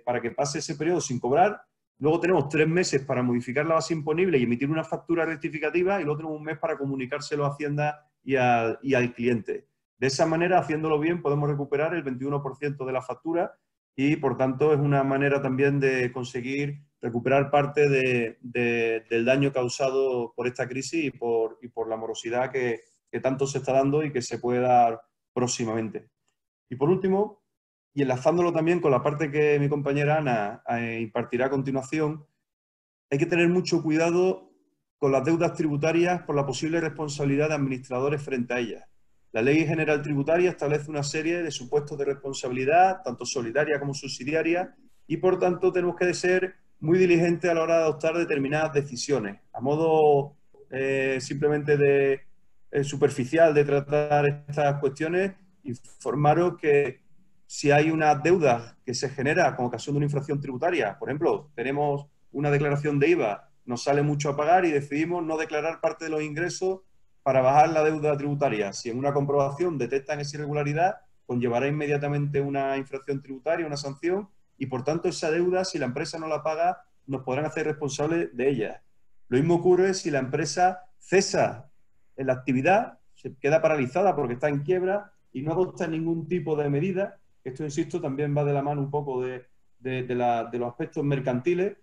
para que pase ese periodo sin cobrar. Luego tenemos 3 meses para modificar la base imponible y emitir una factura rectificativa, y luego tenemos un mes para comunicárselo a Hacienda y al cliente. De esa manera, haciéndolo bien, podemos recuperar el 21% de la factura y, por tanto, es una manera también de conseguir recuperar parte del daño causado por esta crisis y por la morosidad que tanto se está dando y que se puede dar próximamente. Y por último, y enlazándolo también con la parte que mi compañera Ana impartirá a continuación, hay que tener mucho cuidado con las deudas tributarias por la posible responsabilidad de administradores frente a ellas. La Ley General Tributaria establece una serie de supuestos de responsabilidad, tanto solidaria como subsidiaria, y por tanto tenemos que ser muy diligentes a la hora de adoptar determinadas decisiones. A modo simplemente de superficial de tratar estas cuestiones, informaros que si hay una deuda que se genera con ocasión de una infracción tributaria, por ejemplo, tenemos una declaración de IVA, nos sale mucho a pagar y decidimos no declarar parte de los ingresos para bajar la deuda tributaria. Si en una comprobación detectan esa irregularidad, conllevará inmediatamente una infracción tributaria, una sanción, y por tanto esa deuda, si la empresa no la paga, nos podrán hacer responsables de ella. Lo mismo ocurre si la empresa cesa en la actividad, se queda paralizada porque está en quiebra y no adopta ningún tipo de medida. Esto, insisto, también va de la mano un poco de los aspectos mercantiles.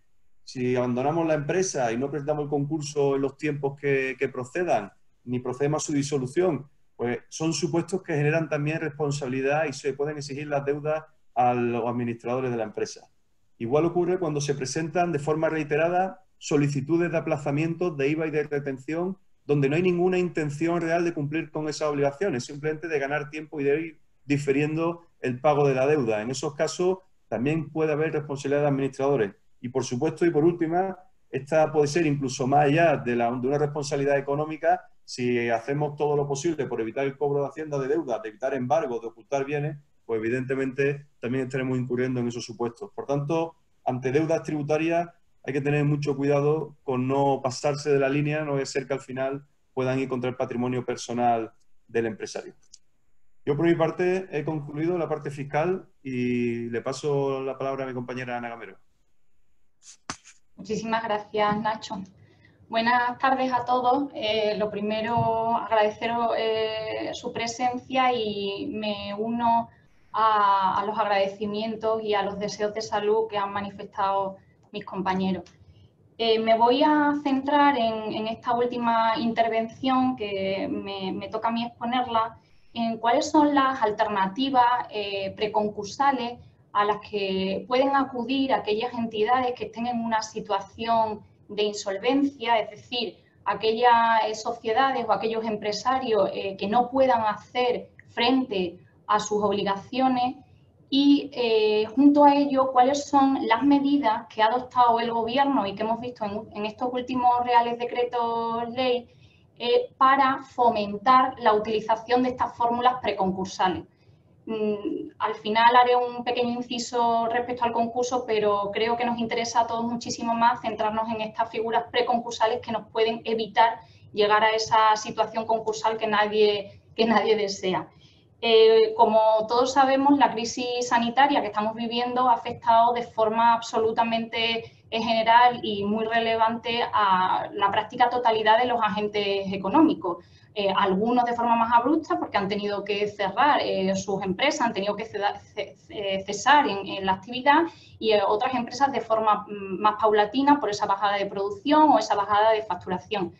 Si abandonamos la empresa y no presentamos el concurso en los tiempos que procedan, ni procedemos a su disolución, pues son supuestos que generan también responsabilidad y se pueden exigir las deudas a los administradores de la empresa. Igual ocurre cuando se presentan de forma reiterada solicitudes de aplazamiento de IVA y de retención donde no hay ninguna intención real de cumplir con esas obligaciones, simplemente de ganar tiempo y de ir diferiendo el pago de la deuda. En esos casos también puede haber responsabilidad de administradores. Y por supuesto, y por última, esta puede ser incluso más allá de una responsabilidad económica. Si hacemos todo lo posible por evitar el cobro de Hacienda de deuda, de evitar embargos, de ocultar bienes, pues evidentemente también estaremos incurriendo en esos supuestos. Por tanto, ante deudas tributarias hay que tener mucho cuidado con no pasarse de la línea, no es ser que al final puedan ir contra el patrimonio personal del empresario. Yo por mi parte he concluido la parte fiscal y le paso la palabra a mi compañera Ana Gamero. Muchísimas gracias, Nacho. Buenas tardes a todos. Lo primero, agradeceros su presencia y me uno a los agradecimientos y a los deseos de salud que han manifestado mis compañeros. Me voy a centrar en esta última intervención que me toca a mí exponerla, en cuáles son las alternativas preconcursales a las que pueden acudir aquellas entidades que estén en una situación de insolvencia, es decir, aquellas sociedades o aquellos empresarios que no puedan hacer frente a sus obligaciones y junto a ello cuáles son las medidas que ha adoptado el Gobierno y que hemos visto en estos últimos Reales Decretos Ley para fomentar la utilización de estas fórmulas preconcursales. Al final haré un pequeño inciso respecto al concurso, pero creo que nos interesa a todos muchísimo más centrarnos en estas figuras preconcursales que nos pueden evitar llegar a esa situación concursal que nadie desea. Como todos sabemos, la crisis sanitaria que estamos viviendo ha afectado de forma absolutamente general y muy relevante a la práctica totalidad de los agentes económicos. Algunos de forma más abrupta porque han tenido que cerrar sus empresas, han tenido que cesar en la actividad, y otras empresas de forma más paulatina por esa bajada de producción o esa bajada de facturación.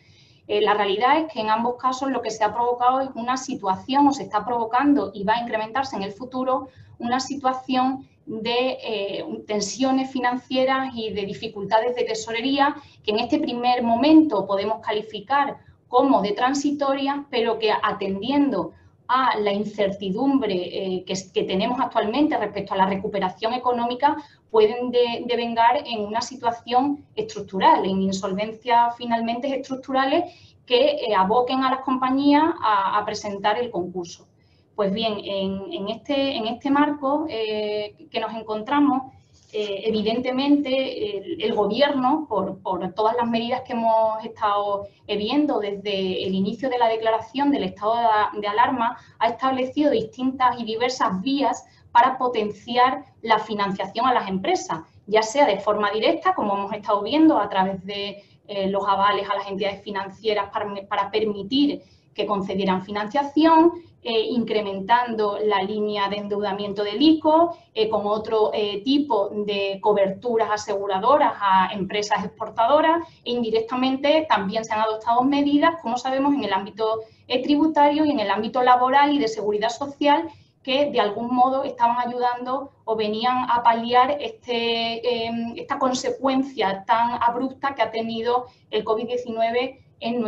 La realidad es que en ambos casos lo que se ha provocado es una situación, o se está provocando y va a incrementarse en el futuro, una situación de tensiones financieras y de dificultades de tesorería que en este primer momento podemos calificar como de transitorias, pero que atendiendo a la incertidumbre que tenemos actualmente respecto a la recuperación económica, pueden devengar en una situación estructural, en insolvencias finalmente estructurales que aboquen a las compañías a presentar el concurso. Pues bien, en este marco que nos encontramos, evidentemente el Gobierno, por todas las medidas que hemos estado viendo desde el inicio de la declaración del estado de alarma, ha establecido distintas y diversas vías para potenciar la financiación a las empresas, ya sea de forma directa, como hemos estado viendo, a través de los avales a las entidades financieras para permitir que concedieran financiación, incrementando la línea de endeudamiento del ICO, con otro tipo de coberturas aseguradoras a empresas exportadoras, e indirectamente también se han adoptado medidas, como sabemos, en el ámbito tributario y en el ámbito laboral y de seguridad social, que de algún modo estaban ayudando o venían a paliar esta consecuencia tan abrupta que ha tenido el COVID-19 en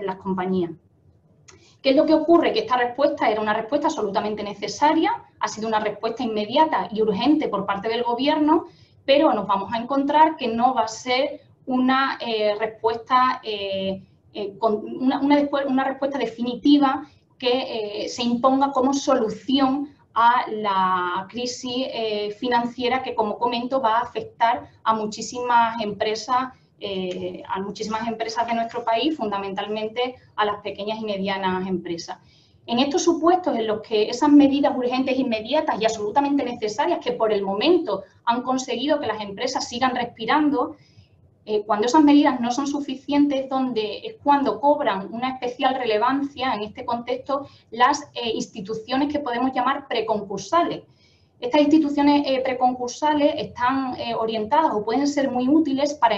las compañías. ¿Qué es lo que ocurre? Que esta respuesta era una respuesta absolutamente necesaria, ha sido una respuesta inmediata y urgente por parte del Gobierno, pero nos vamos a encontrar que no va a ser una respuesta una respuesta definitiva que se imponga como solución a la crisis financiera que, como comento, va a afectar a muchísimas empresas de nuestro país, fundamentalmente a las pequeñas y medianas empresas. En estos supuestos en los que esas medidas urgentes, inmediatas y absolutamente necesarias, que por el momento han conseguido que las empresas sigan respirando, cuando esas medidas no son suficientes, es cuando cobran una especial relevancia en este contexto las instituciones que podemos llamar preconcursales. Estas instituciones preconcursales están orientadas o pueden ser muy útiles para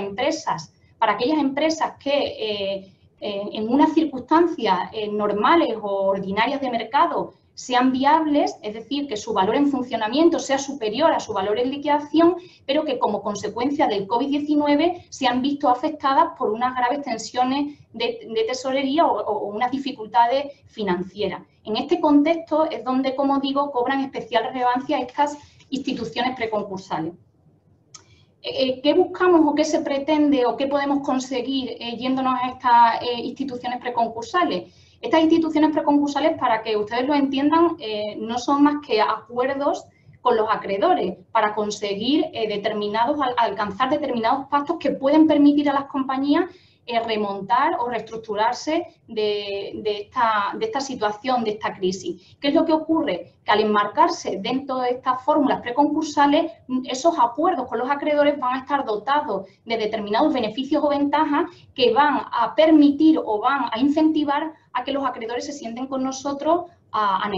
aquellas empresas que en unas circunstancias normales o ordinarias de mercado sean viables, es decir, que su valor en funcionamiento sea superior a su valor en liquidación, pero que como consecuencia del COVID-19 se han visto afectadas por unas graves tensiones de tesorería o unas dificultades financieras. En este contexto es donde, como digo, cobran especial relevancia estas instituciones preconcursales. ¿Qué buscamos o qué se pretende o qué podemos conseguir yéndonos a estas instituciones preconcursales? Estas instituciones preconcursales, para que ustedes lo entiendan, no son más que acuerdos con los acreedores para conseguir alcanzar determinados pactos que pueden permitir a las compañías remontar o reestructurarse de esta situación, de esta crisis. ¿Qué es lo que ocurre? Que al enmarcarse dentro de estas fórmulas preconcursales, esos acuerdos con los acreedores van a estar dotados de determinados beneficios o ventajas que van a permitir o van a incentivar a que los acreedores se sienten con nosotros a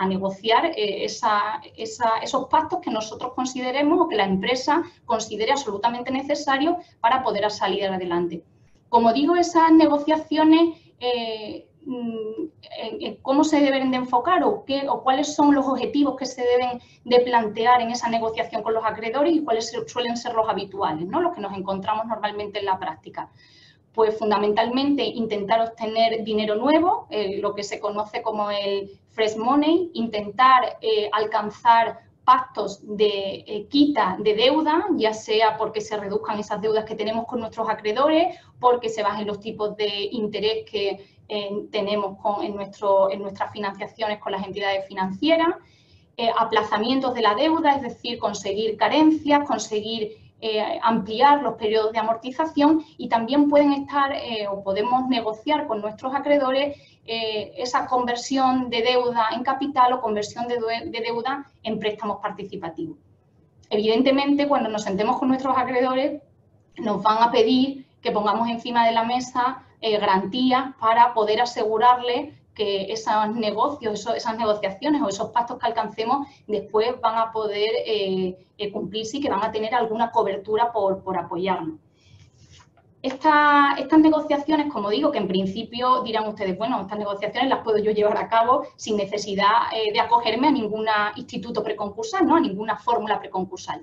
negociar esos pactos que nosotros consideremos o que la empresa considere absolutamente necesarios para poder salir adelante. Como digo, esas negociaciones, ¿cómo se deben de enfocar o cuáles son los objetivos que se deben de plantear en esa negociación con los acreedores y cuáles suelen ser los habituales, ¿no? Los que nos encontramos normalmente en la práctica? Pues fundamentalmente intentar obtener dinero nuevo, lo que se conoce como el fresh money, intentar alcanzar pactos de quita de deuda, ya sea porque se reduzcan esas deudas que tenemos con nuestros acreedores, porque se bajen los tipos de interés que tenemos en nuestras financiaciones con las entidades financieras, aplazamientos de la deuda, es decir, conseguir carencias, conseguir ampliar los periodos de amortización, y también pueden estar o podemos negociar con nuestros acreedores esa conversión de deuda en capital o conversión de deuda en préstamos participativos. Evidentemente, cuando nos sentemos con nuestros acreedores, nos van a pedir que pongamos encima de la mesa garantías para poder asegurarles que esos negocios, esas negociaciones o esos pactos que alcancemos después van a poder cumplirse y que van a tener alguna cobertura por apoyarnos. Estas negociaciones, como digo, que en principio dirán ustedes, bueno, estas negociaciones las puedo yo llevar a cabo sin necesidad de acogerme a ningún instituto preconcursal, ¿no? A ninguna fórmula preconcursal.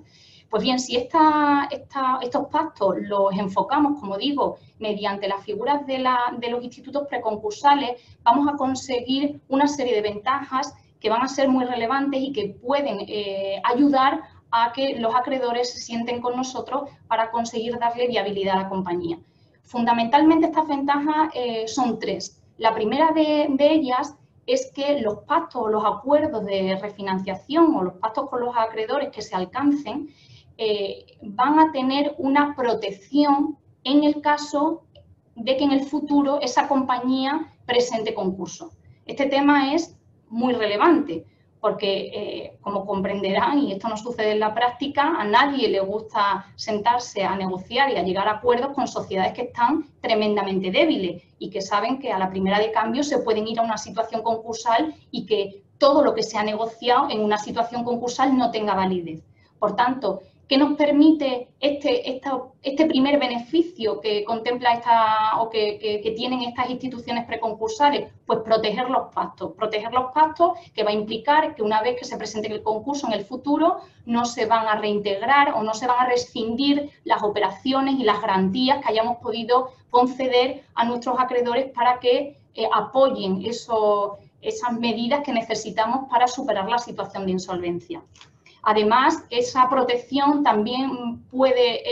Pues bien, si estos pactos los enfocamos, como digo, mediante las figuras de los institutos preconcursales, vamos a conseguir una serie de ventajas que van a ser muy relevantes y que pueden ayudar a que los acreedores se sienten con nosotros para conseguir darle viabilidad a la compañía. Fundamentalmente estas ventajas son tres. La primera de ellas es que los pactos o los acuerdos de refinanciación o los pactos con los acreedores que se alcancen van a tener una protección en el caso de que en el futuro esa compañía presente concurso. Este tema es muy relevante porque, como comprenderán, y esto no sucede en la práctica, a nadie le gusta sentarse a negociar y a llegar a acuerdos con sociedades que están tremendamente débiles y que saben que a la primera de cambio se pueden ir a una situación concursal y que todo lo que se ha negociado en una situación concursal no tenga validez. Por tanto, ¿qué nos permite este primer beneficio que contempla que tienen estas instituciones preconcursales? Pues proteger los pactos que va a implicar que una vez que se presente el concurso en el futuro no se van a reintegrar o no se van a rescindir las operaciones y las garantías que hayamos podido conceder a nuestros acreedores para que apoyen esas medidas que necesitamos para superar la situación de insolvencia. Además, esa protección también puede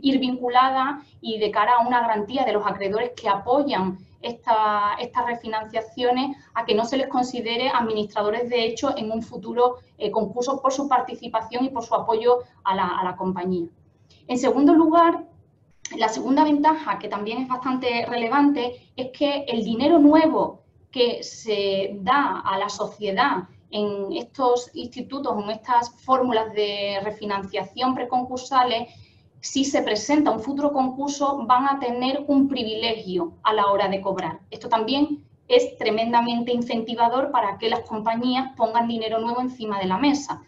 ir vinculada y de cara a una garantía de los acreedores que apoyan estas refinanciaciones a que no se les considere administradores de hecho en un futuro concurso por su participación y por su apoyo a la compañía. En segundo lugar, la segunda ventaja, que también es bastante relevante, es que el dinero nuevo que se da a la sociedad en estos institutos, en estas fórmulas de refinanciación preconcursales, si se presenta un futuro concurso, van a tener un privilegio a la hora de cobrar. Esto también es tremendamente incentivador para que las compañías pongan dinero nuevo encima de la mesa.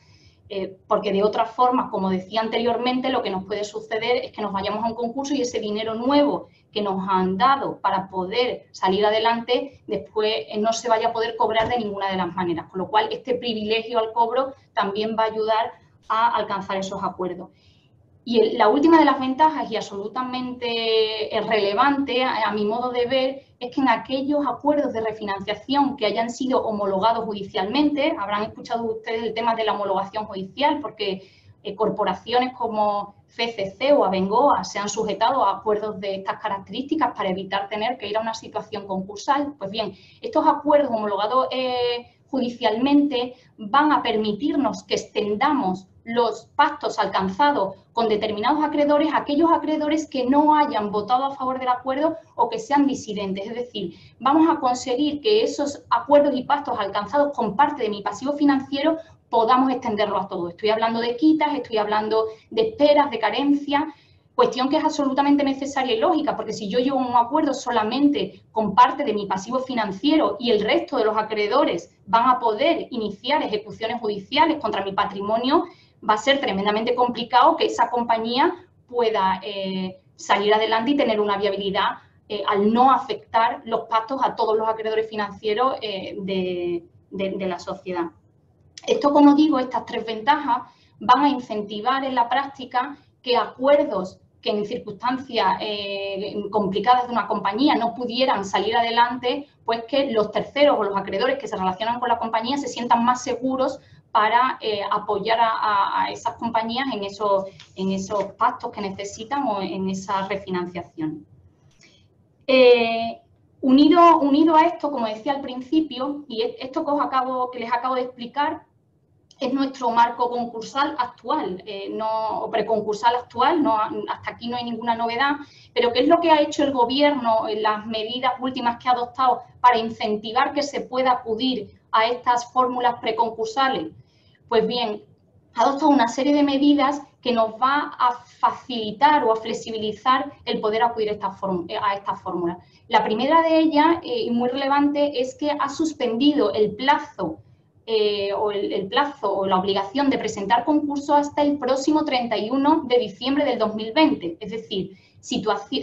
Porque de otra forma, como decía anteriormente, lo que nos puede suceder es que nos vayamos a un concurso y ese dinero nuevo que nos han dado para poder salir adelante, después no se vaya a poder cobrar de ninguna de las maneras. Con lo cual, este privilegio al cobro también va a ayudar a alcanzar esos acuerdos. Y la última de las ventajas, y absolutamente relevante a mi modo de ver, es que en aquellos acuerdos de refinanciación que hayan sido homologados judicialmente, habrán escuchado ustedes el tema de la homologación judicial, porque corporaciones como FCC o Abengoa se han sujetado a acuerdos de estas características para evitar tener que ir a una situación concursal. Pues bien, estos acuerdos homologados judicialmente van a permitirnos que extendamos los pactos alcanzados con determinados acreedores a aquellos acreedores que no hayan votado a favor del acuerdo o que sean disidentes. Es decir, vamos a conseguir que esos acuerdos y pactos alcanzados con parte de mi pasivo financiero podamos extenderlo a todo. Estoy hablando de quitas, estoy hablando de esperas, de carencia, cuestión que es absolutamente necesaria y lógica, porque si yo llego a un acuerdo solamente con parte de mi pasivo financiero y el resto de los acreedores van a poder iniciar ejecuciones judiciales contra mi patrimonio, va a ser tremendamente complicado que esa compañía pueda salir adelante y tener una viabilidad al no afectar los pactos a todos los acreedores financieros de la sociedad. Esto, como digo, estas tres ventajas van a incentivar en la práctica que acuerdos que en circunstancias complicadas de una compañía no pudieran salir adelante, pues que los terceros o los acreedores que se relacionan con la compañía se sientan más seguros para apoyar a esas compañías en esos pactos que necesitan o en esa refinanciación. Unido a esto, como decía al principio, y esto que les acabo de explicar, es nuestro marco concursal actual, o preconcursal actual, hasta aquí no hay ninguna novedad, pero ¿qué es lo que ha hecho el Gobierno en las medidas últimas que ha adoptado para incentivar que se pueda acudir a estas fórmulas preconcursales? Pues bien, ha adoptado una serie de medidas que nos va a facilitar o a flexibilizar el poder acudir a estas fórmulas. La primera de ellas, y muy relevante, es que ha suspendido el plazo o el plazo o la obligación de presentar concursos hasta el próximo 31 de diciembre del 2020. Es decir,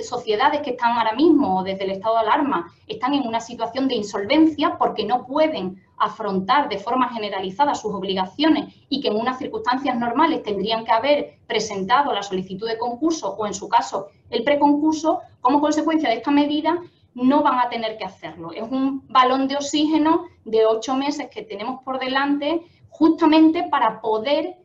sociedades que están ahora mismo, desde el estado de alarma, están en una situación de insolvencia porque no pueden afrontar de forma generalizada sus obligaciones y que en unas circunstancias normales tendrían que haber presentado la solicitud de concurso o, en su caso, el preconcurso, como consecuencia de esta medida, no van a tener que hacerlo. Es un balón de oxígeno de 8 meses que tenemos por delante justamente para poder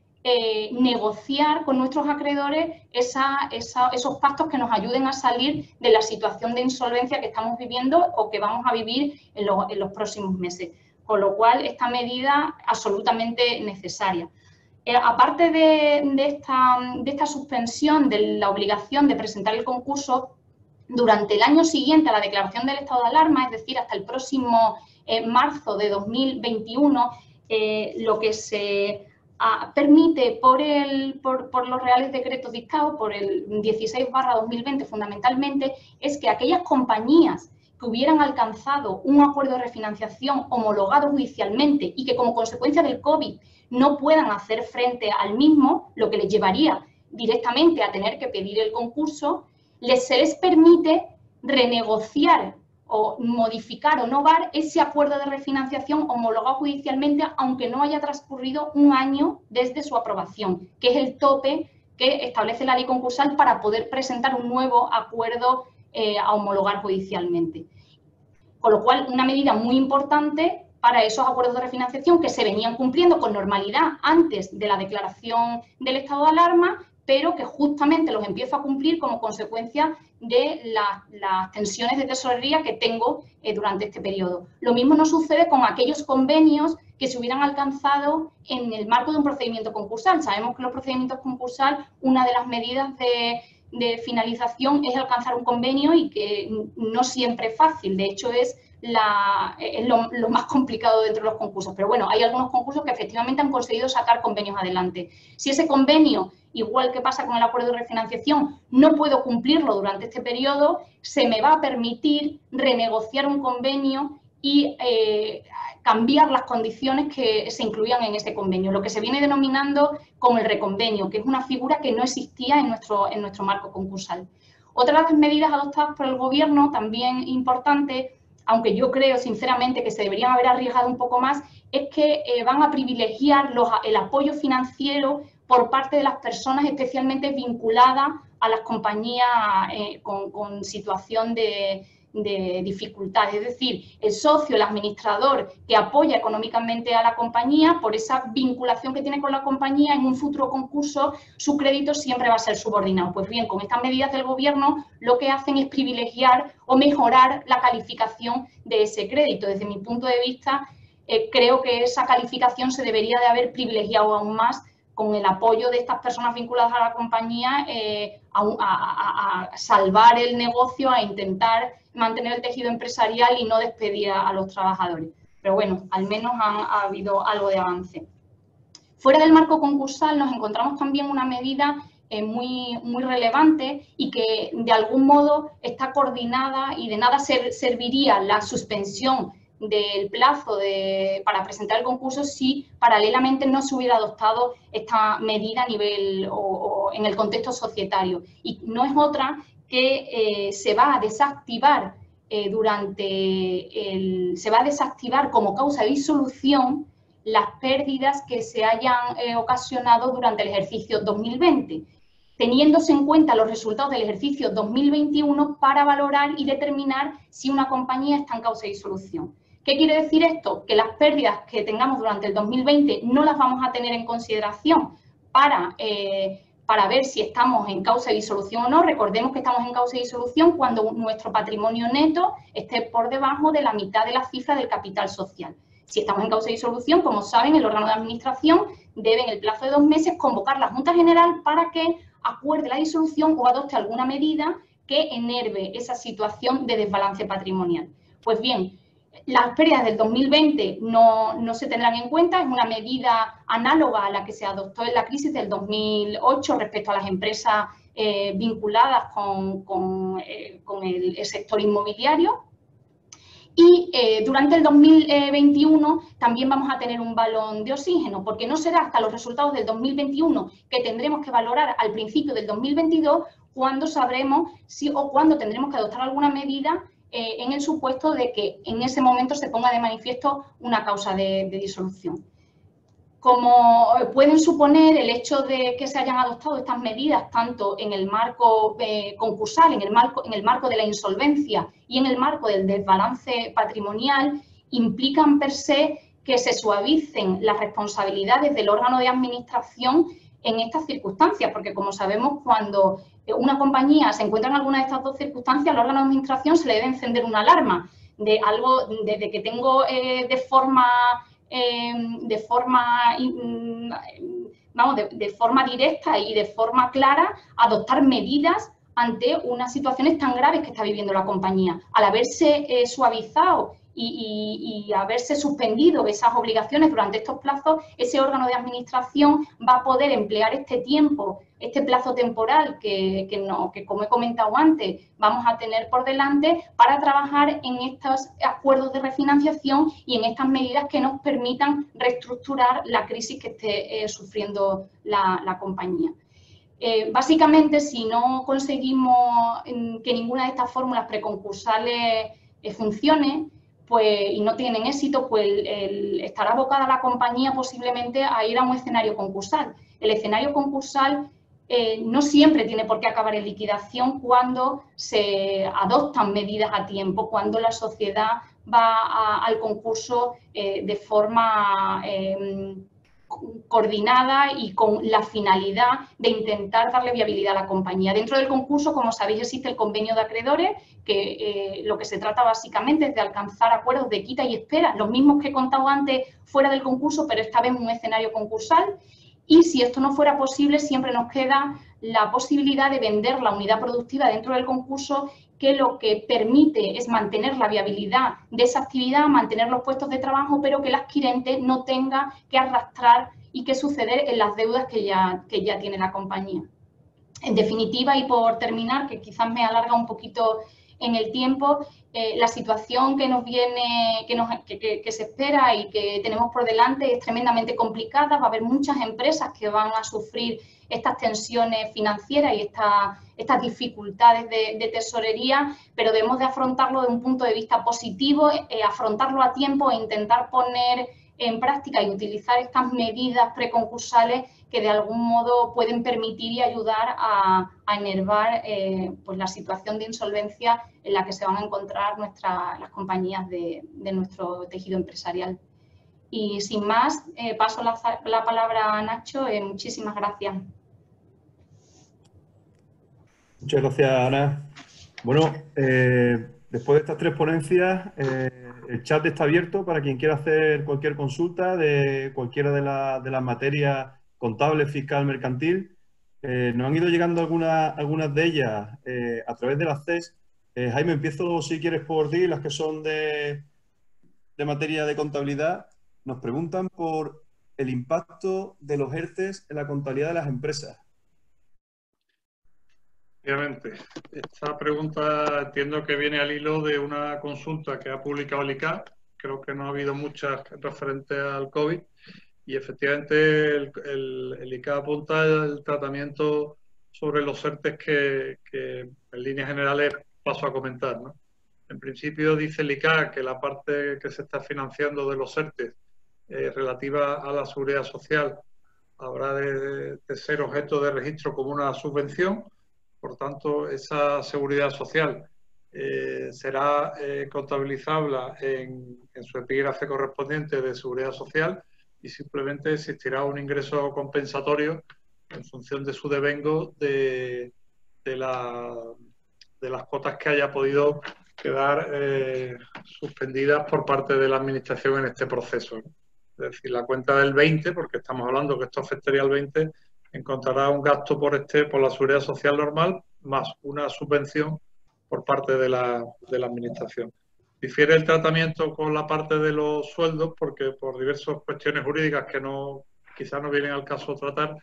negociar con nuestros acreedores esos pactos que nos ayuden a salir de la situación de insolvencia que estamos viviendo o que vamos a vivir en los próximos meses. Con lo cual, esta medida absolutamente necesaria. Aparte de esta suspensión de la obligación de presentar el concurso, durante el año siguiente a la declaración del estado de alarma, es decir, hasta el próximo marzo de 2021, lo que se permite por los reales decretos dictados, por el 16/2020 fundamentalmente, es que aquellas compañías que hubieran alcanzado un acuerdo de refinanciación homologado judicialmente y que como consecuencia del COVID no puedan hacer frente al mismo, lo que les llevaría directamente a tener que pedir el concurso, se les permite renegociar o modificar o novar ese acuerdo de refinanciación homologado judicialmente, aunque no haya transcurrido un año desde su aprobación, que es el tope que establece la ley concursal para poder presentar un nuevo acuerdo a homologar judicialmente. Con lo cual, una medida muy importante para esos acuerdos de refinanciación que se venían cumpliendo con normalidad antes de la declaración del estado de alarma, pero que justamente los empiezo a cumplir como consecuencia de las tensiones de tesorería que tengo durante este periodo. Lo mismo nos sucede con aquellos convenios que se hubieran alcanzado en el marco de un procedimiento concursal. Sabemos que en los procedimientos concursales una de las medidas de finalización es alcanzar un convenio y que no siempre es fácil, de hecho es lo más complicado dentro de los concursos, pero bueno, hay algunos concursos que efectivamente han conseguido sacar convenios adelante. Si ese convenio, igual que pasa con el acuerdo de refinanciación, no puedo cumplirlo durante este periodo, se me va a permitir renegociar un convenio y cambiar las condiciones que se incluían en ese convenio, lo que se viene denominando como el reconvenio, que es una figura que no existía en nuestro marco concursal. Otra de las medidas adoptadas por el Gobierno, también importante, aunque yo creo sinceramente que se deberían haber arriesgado un poco más, es que van a privilegiar el apoyo financiero por parte de las personas especialmente vinculadas a las compañías con situación de dificultades, es decir, el socio, el administrador que apoya económicamente a la compañía, por esa vinculación que tiene con la compañía, en un futuro concurso su crédito siempre va a ser subordinado. Pues bien, con estas medidas del Gobierno lo que hacen es privilegiar o mejorar la calificación de ese crédito. Desde mi punto de vista, creo que esa calificación se debería de haber privilegiado aún más con el apoyo de estas personas vinculadas a la compañía a salvar el negocio, a intentar mantener el tejido empresarial y no despedir a los trabajadores. Pero bueno, al menos ha habido algo de avance. Fuera del marco concursal nos encontramos también una medida muy relevante y que de algún modo está coordinada y de nada serviría la suspensión del plazo para presentar el concurso si paralelamente no se hubiera adoptado esta medida a nivel o en el contexto societario. Y no es otra que se va a desactivar se va a desactivar como causa de disolución las pérdidas que se hayan ocasionado durante el ejercicio 2020, teniéndose en cuenta los resultados del ejercicio 2021 para valorar y determinar si una compañía está en causa de disolución. ¿Qué quiere decir esto? Que las pérdidas que tengamos durante el 2020 no las vamos a tener en consideración para ver si estamos en causa de disolución o no. Recordemos que estamos en causa de disolución cuando nuestro patrimonio neto esté por debajo de la mitad de la cifra del capital social. Si estamos en causa de disolución, como saben, el órgano de administración debe en el plazo de 2 meses convocar la Junta General para que acuerde la disolución o adopte alguna medida que enerve esa situación de desbalance patrimonial. Pues bien, las pérdidas del 2020 no se tendrán en cuenta, es una medida análoga a la que se adoptó en la crisis del 2008 respecto a las empresas vinculadas con el sector inmobiliario. Y durante el 2021 también vamos a tener un balón de oxígeno, porque no será hasta los resultados del 2021 que tendremos que valorar al principio del 2022 cuando sabremos si o cuando tendremos que adoptar alguna medida en el supuesto de que en ese momento se ponga de manifiesto una causa de disolución. Como pueden suponer, el hecho de que se hayan adoptado estas medidas tanto en el marco concursal, en el marco de la insolvencia y en el marco del desbalance patrimonial, implican per se que se suavicen las responsabilidades del órgano de administración en estas circunstancias, porque como sabemos, cuando una compañía se encuentra en alguna de estas dos circunstancias, al órgano de administración se le debe encender una alarma de algo, de que tengo de forma directa y de forma clara adoptar medidas ante unas situaciones tan graves que está viviendo la compañía. Al haberse suavizado y haberse suspendido esas obligaciones durante estos plazos, ese órgano de administración va a poder emplear este tiempo, este plazo temporal que como he comentado antes, vamos a tener por delante para trabajar en estos acuerdos de refinanciación y en estas medidas que nos permitan reestructurar la crisis que esté sufriendo la compañía. Básicamente, si no conseguimos que ninguna de estas fórmulas preconcursales funcione, pues, y no tienen éxito, pues estará abocada la compañía posiblemente a ir a un escenario concursal. El escenario concursal no siempre tiene por qué acabar en liquidación cuando se adoptan medidas a tiempo, cuando la sociedad va al concurso de forma coordinada y con la finalidad de intentar darle viabilidad a la compañía. Dentro del concurso, como sabéis, existe el convenio de acreedores, que lo que se trata básicamente es de alcanzar acuerdos de quita y espera, los mismos que he contado antes fuera del concurso, pero esta vez en un escenario concursal. Y si esto no fuera posible, siempre nos queda la posibilidad de vender la unidad productiva dentro del concurso, que lo que permite es mantener la viabilidad de esa actividad, mantener los puestos de trabajo, pero que el adquirente no tenga que arrastrar y que suceder en las deudas que ya tiene la compañía. En definitiva, y por terminar, que quizás me alarga un poquito en el tiempo, la situación que nos viene, que se espera y que tenemos por delante es tremendamente complicada. Va a haber muchas empresas que van a sufrir estas tensiones financieras y estas dificultades de tesorería, pero debemos de afrontarlo de un punto de vista positivo, afrontarlo a tiempo e intentar poner en práctica y utilizar estas medidas preconcursales que de algún modo pueden permitir y ayudar a enervar pues la situación de insolvencia en la que se van a encontrar las compañías de nuestro tejido empresarial. Y sin más, paso la palabra a Nacho. Muchísimas gracias. Muchas gracias, Ana. Bueno, después de estas tres ponencias, el chat está abierto para quien quiera hacer cualquier consulta de cualquiera de las materias contable, fiscal, mercantil. Nos han ido llegando algunas de ellas a través de las CES. Jaime, empiezo si quieres por ti, las que son de materia de contabilidad. Nos preguntan por el impacto de los ERTEs en la contabilidad de las empresas. Obviamente. Esta pregunta entiendo que viene al hilo de una consulta que ha publicado el ICA. Creo que no ha habido muchas referentes al COVID. Y efectivamente el ICA apunta el tratamiento sobre los ERTEs que en líneas generales paso a comentar, ¿no? En principio dice el ICA que la parte que se está financiando de los ERTEs relativa a la seguridad social habrá de ser objeto de registro como una subvención. Por tanto, esa seguridad social será contabilizable en su epígrafe correspondiente de seguridad social y simplemente existirá un ingreso compensatorio en función de su devengo de las cuotas que haya podido quedar suspendidas por parte de la Administración en este proceso, ¿no? Es decir, la cuenta del 20, porque estamos hablando que esto afectaría al 20, encontrará un gasto por la seguridad social normal más una subvención por parte de la Administración. Difiere el tratamiento con la parte de los sueldos porque por diversas cuestiones jurídicas que quizás no vienen al caso tratar,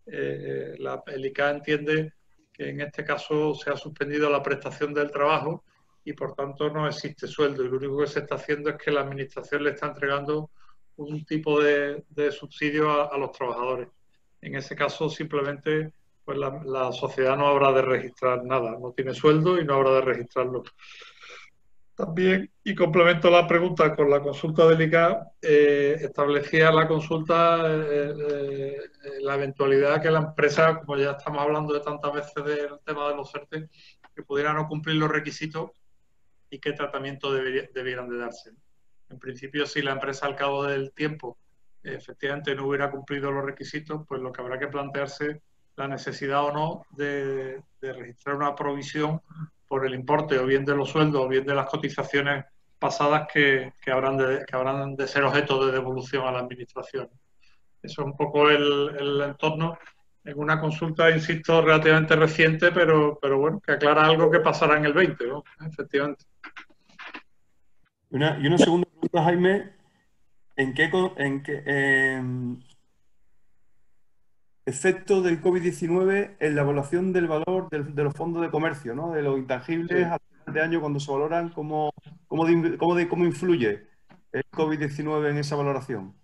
el ICA entiende que en este caso se ha suspendido la prestación del trabajo y por tanto no existe sueldo. Y lo único que se está haciendo es que la administración le está entregando un tipo de subsidio a los trabajadores. En ese caso, simplemente pues la sociedad no habrá de registrar nada, no tiene sueldo y no habrá de registrarlo. También, y complemento la pregunta con la consulta del ICA, establecía la consulta la eventualidad que la empresa, como ya estamos hablando de tantas veces del tema de los ERTE, que pudieran no cumplir los requisitos y qué tratamiento debieran de darse. En principio, si la empresa al cabo del tiempo efectivamente no hubiera cumplido los requisitos, pues lo que habrá que plantearse la necesidad o no de registrar una provisión por el importe o bien de los sueldos o bien de las cotizaciones pasadas que habrán de ser objeto de devolución a la administración. Eso es un poco el entorno en una consulta, insisto, relativamente reciente, pero bueno, que aclara algo que pasará en el 20, ¿no? Efectivamente. Y una segunda pregunta, Jaime. ¿En qué efecto del COVID-19 en la evaluación del valor de los fondos de comercio, ¿no? De los intangibles, sí, al final de año cuando se valoran, ¿cómo influye el COVID-19 en esa valoración?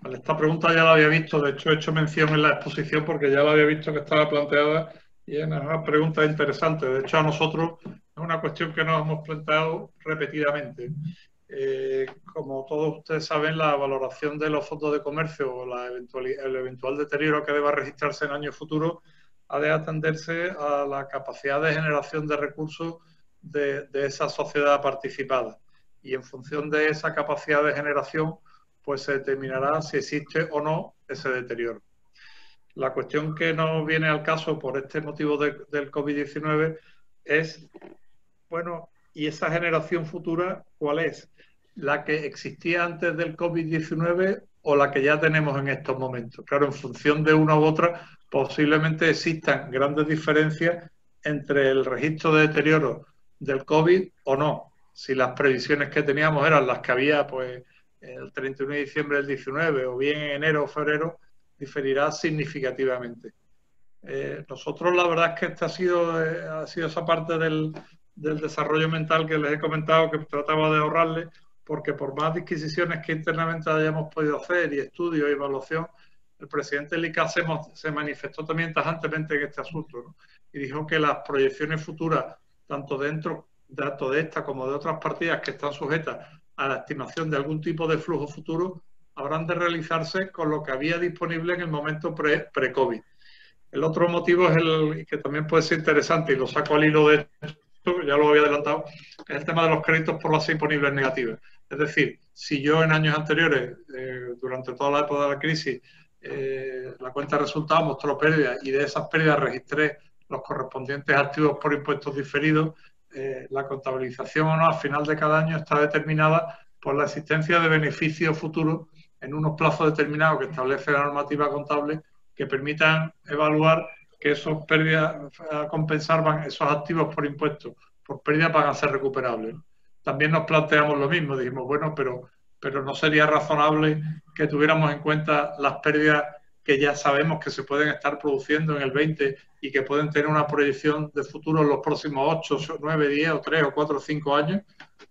Vale, esta pregunta ya la había visto, de hecho he hecho mención en la exposición porque ya la había visto que estaba planteada y es una pregunta interesante. De hecho, a nosotros es una cuestión que nos hemos planteado repetidamente. Como todos ustedes saben, la valoración de los fondos de comercio o el eventual deterioro que deba registrarse en años futuros ha de atenderse a la capacidad de generación de recursos de esa sociedad participada. Y en función de esa capacidad de generación, pues se determinará si existe o no ese deterioro. La cuestión que nos viene al caso por este motivo del COVID-19 es, bueno, ¿y esa generación futura cuál es? ¿La que existía antes del COVID-19 o la que ya tenemos en estos momentos? Claro, en función de una u otra, posiblemente existan grandes diferencias entre el registro de deterioro del COVID o no. Si las previsiones que teníamos eran las que había, pues, el 31 de diciembre del 19 o bien en enero o febrero, diferirá significativamente. Nosotros la verdad es que esta ha sido esa parte del desarrollo mental que les he comentado que trataba de ahorrarle, porque por más disquisiciones que internamente hayamos podido hacer y estudios y evaluación, el presidente del ICA se manifestó también tajantemente en este asunto, ¿no? Y dijo que las proyecciones futuras, tanto de esta como de otras partidas que están sujetas a la estimación de algún tipo de flujo futuro, habrán de realizarse con lo que había disponible en el momento pre-COVID. El otro motivo es el que también puede ser interesante y lo saco al hilo de esto, ya lo había adelantado, es el tema de los créditos por base imponibles negativas. Es decir, si yo en años anteriores, durante toda la época de la crisis, la cuenta de resultados mostró pérdidas y de esas pérdidas registré los correspondientes activos por impuestos diferidos, la contabilización o no al final de cada año está determinada por la existencia de beneficios futuros en unos plazos determinados que establece la normativa contable que permitan evaluar que esos pérdidas a compensar esos activos por impuestos por pérdida van a ser recuperables. También nos planteamos lo mismo, dijimos, bueno, pero no sería razonable que tuviéramos en cuenta las pérdidas que ya sabemos que se pueden estar produciendo en el 20 y que pueden tener una proyección de futuro en los próximos 8, 9, 10 o 3 o 4 o 5 años.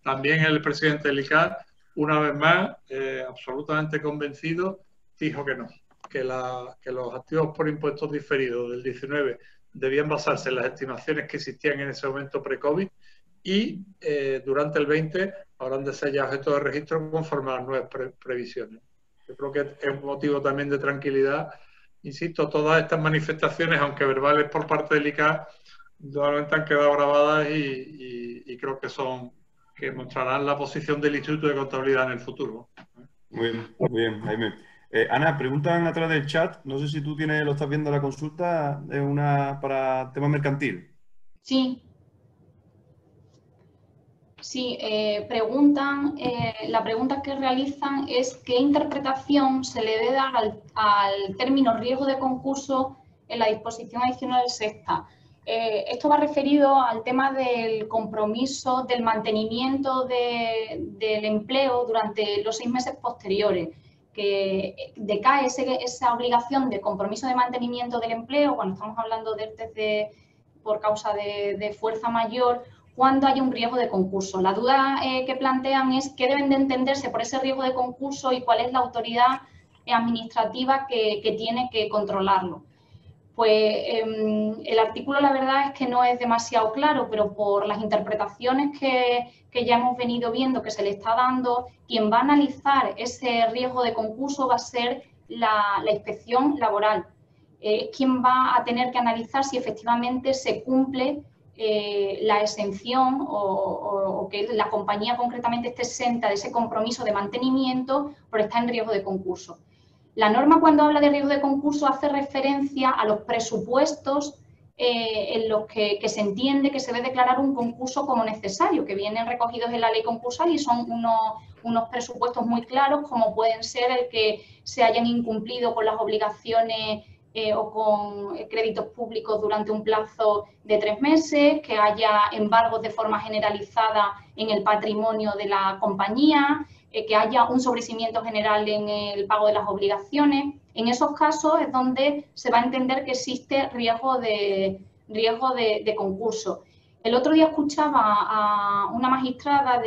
También el presidente del ICAR, una vez más, absolutamente convencido, dijo que no, que los activos por impuestos diferidos del 19 debían basarse en las estimaciones que existían en ese momento pre-COVID y durante el 20 habrán de ser ya objeto de registro conforme a las nuevas previsiones. Yo creo que es un motivo también de tranquilidad. Insisto, todas estas manifestaciones, aunque verbales por parte del ICA, indudablemente han quedado grabadas y creo que mostrarán la posición del Instituto de Contabilidad en el futuro. Muy bien, Jaime. Ana, preguntan a través del chat, no sé si tú lo estás viendo la consulta, es una para tema mercantil. Sí. Sí, preguntan, la pregunta que realizan es ¿qué interpretación se le debe dar al término riesgo de concurso en la disposición adicional sexta? Esto va referido al tema del compromiso del mantenimiento del empleo durante los 6 meses posteriores, que decae esa obligación de compromiso de mantenimiento del empleo cuando estamos hablando de ERTE por causa de fuerza mayor, cuando haya un riesgo de concurso. La duda que plantean es qué deben de entenderse por ese riesgo de concurso y cuál es la autoridad administrativa que tiene que controlarlo. Pues el artículo la verdad es que no es demasiado claro, pero por las interpretaciones que ya hemos venido viendo que se le está dando, quien va a analizar ese riesgo de concurso va a ser la inspección laboral. Es quien va a tener que analizar si efectivamente se cumple la exención o que la compañía concretamente esté exenta de ese compromiso de mantenimiento por estar en riesgo de concurso. La norma, cuando habla de riesgo de concurso, hace referencia a los presupuestos en los que se entiende que se debe declarar un concurso como necesario, que vienen recogidos en la ley concursal y son unos presupuestos muy claros, como pueden ser el que se hayan incumplido con las obligaciones o con créditos públicos durante un plazo de 3 meses, que haya embargos de forma generalizada en el patrimonio de la compañía, que haya un sobreseimiento general en el pago de las obligaciones. En esos casos es donde se va a entender que existe riesgo de concurso. El otro día escuchaba a una magistrada,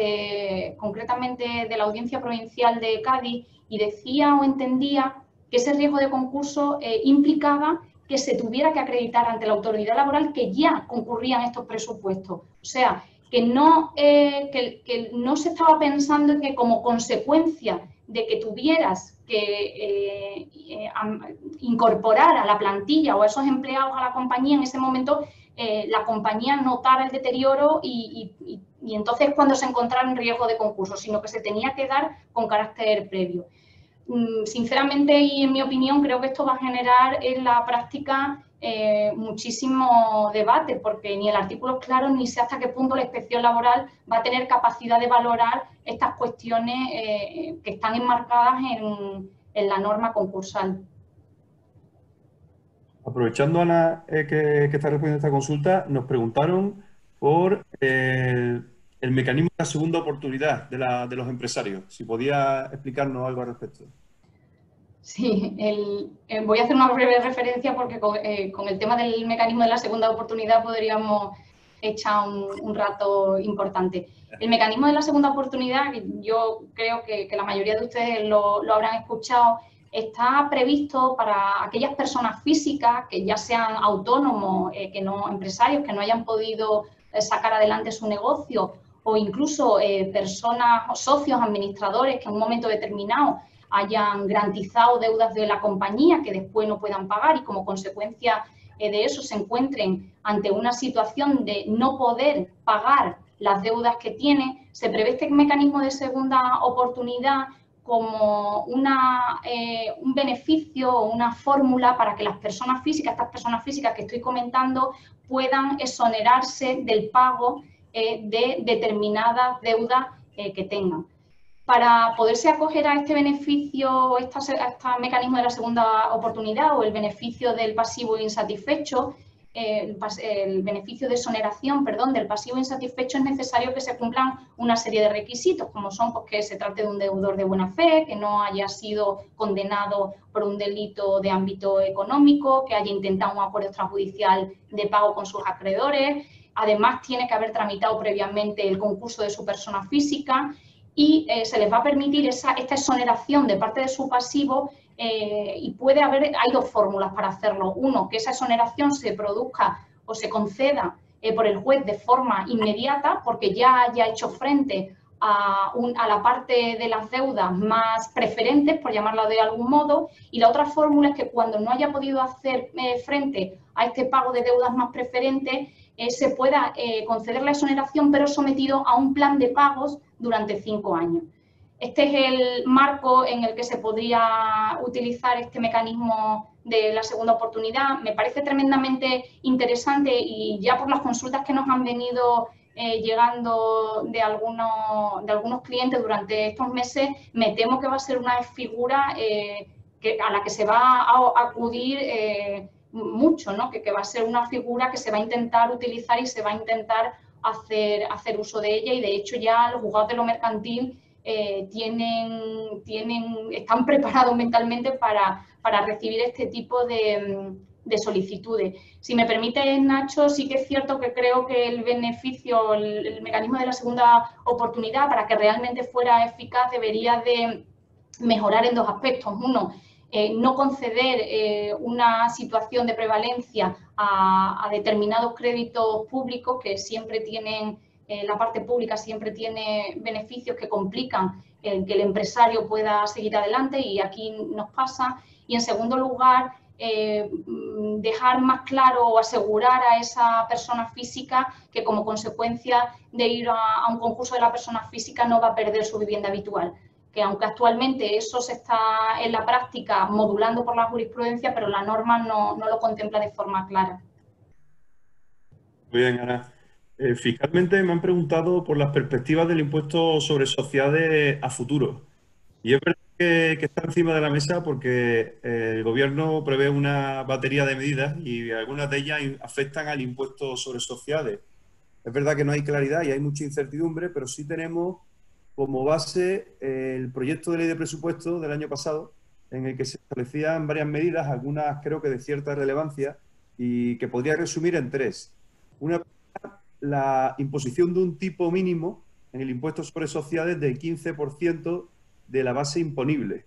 concretamente de la Audiencia Provincial de Cádiz, y decía o entendía que ese riesgo de concurso implicaba que se tuviera que acreditar ante la autoridad laboral que ya concurrían estos presupuestos. O sea, que no se estaba pensando en que como consecuencia de que tuvieras que incorporar a la plantilla o a esos empleados a la compañía, en ese momento la compañía notara el deterioro y entonces cuando se encontrara en riesgo de concurso, sino que se tenía que dar con carácter previo. Sinceramente y en mi opinión creo que esto va a generar en la práctica muchísimo debate, porque ni el artículo es claro ni sé hasta qué punto la inspección laboral va a tener capacidad de valorar estas cuestiones que están enmarcadas en la norma concursal. Aprovechando, Ana, que está respondiendo esta consulta, nos preguntaron por el mecanismo de la segunda oportunidad de los empresarios. Si podía explicarnos algo al respecto. Sí, voy a hacer una breve referencia porque con el tema del mecanismo de la segunda oportunidad podríamos echar un rato importante. El mecanismo de la segunda oportunidad, yo creo que la mayoría de ustedes lo habrán escuchado, está previsto para aquellas personas físicas que ya sean autónomos, empresarios que no hayan podido sacar adelante su negocio, o incluso personas o socios administradores que en un momento determinado hayan garantizado deudas de la compañía que después no puedan pagar y como consecuencia de eso se encuentren ante una situación de no poder pagar las deudas que tienen. Se prevé este mecanismo de segunda oportunidad como un beneficio o una fórmula para que las personas físicas, estas personas físicas que estoy comentando, puedan exonerarse del pago de determinadas deudas que tengan. Para poderse acoger a este beneficio, a este mecanismo de la segunda oportunidad o el beneficio del pasivo insatisfecho, el beneficio de exoneración, perdón, del pasivo insatisfecho, es necesario que se cumplan una serie de requisitos, como son pues, que se trate de un deudor de buena fe, que no haya sido condenado por un delito de ámbito económico, que haya intentado un acuerdo extrajudicial de pago con sus acreedores. Además, tiene que haber tramitado previamente el concurso de su persona física y se les va a permitir esta exoneración de parte de su pasivo y hay 2 fórmulas para hacerlo. Uno, que esa exoneración se produzca o se conceda por el juez de forma inmediata porque ya haya hecho frente a la parte de las deudas más preferentes, por llamarla de algún modo, y la otra fórmula es que cuando no haya podido hacer frente a este pago de deudas más preferentes, se pueda conceder la exoneración, pero sometido a un plan de pagos durante 5 años. Este es el marco en el que se podría utilizar este mecanismo de la segunda oportunidad. Me parece tremendamente interesante y ya por las consultas que nos han venido llegando de algunos clientes durante estos meses, me temo que va a ser una figura a la que se va a acudir mucho, ¿no? Que va a ser una figura que se va a intentar utilizar y se va a intentar hacer uso de ella, y de hecho ya los juzgados de lo mercantil están preparados mentalmente para recibir este tipo de de solicitudes. Si me permite, Nacho, sí que es cierto que creo que el beneficio, el mecanismo de la segunda oportunidad, para que realmente fuera eficaz, debería de mejorar en dos aspectos. Uno, no conceder una situación de prevalencia a determinados créditos públicos que siempre tienen, la parte pública siempre tiene beneficios que complican el que el empresario pueda seguir adelante, y aquí nos pasa. Y en segundo lugar, dejar más claro o asegurar a esa persona física que como consecuencia de ir a un concurso de la persona física no va a perder su vivienda habitual. Que aunque actualmente eso se está en la práctica modulando por la jurisprudencia, pero la norma no lo contempla de forma clara. Muy bien, Ana. Fiscalmente me han preguntado por las perspectivas del impuesto sobre sociedades a futuro. Y es verdad que está encima de la mesa porque el Gobierno prevé una batería de medidas y algunas de ellas afectan al impuesto sobre sociedades. Es verdad que no hay claridad y hay mucha incertidumbre, pero sí tenemos como base el proyecto de ley de presupuesto del año pasado, en el que se establecían varias medidas, algunas creo que de cierta relevancia, y que podría resumir en tres. Una, la imposición de un tipo mínimo en el impuesto sobre sociedades del 15% de la base imponible.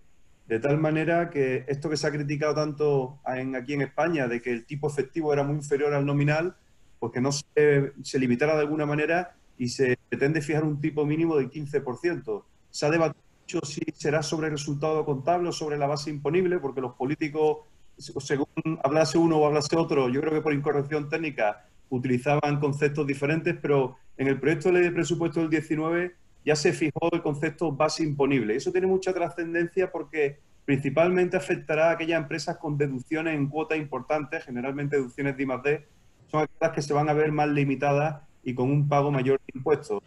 De tal manera que esto que se ha criticado tanto aquí en España, de que el tipo efectivo era muy inferior al nominal, pues que no se limitara de alguna manera y se pretende fijar un tipo mínimo del 15%. Se ha debatido si será sobre el resultado contable o sobre la base imponible, porque los políticos, según hablase uno o hablase otro, yo creo que por incorrección técnica utilizaban conceptos diferentes, pero en el proyecto de ley de presupuesto del 19 ya se fijó el concepto base imponible. Eso tiene mucha trascendencia porque principalmente afectará a aquellas empresas con deducciones en cuota importantes, generalmente deducciones de I+D, son aquellas que se van a ver más limitadas y con un pago mayor de impuestos.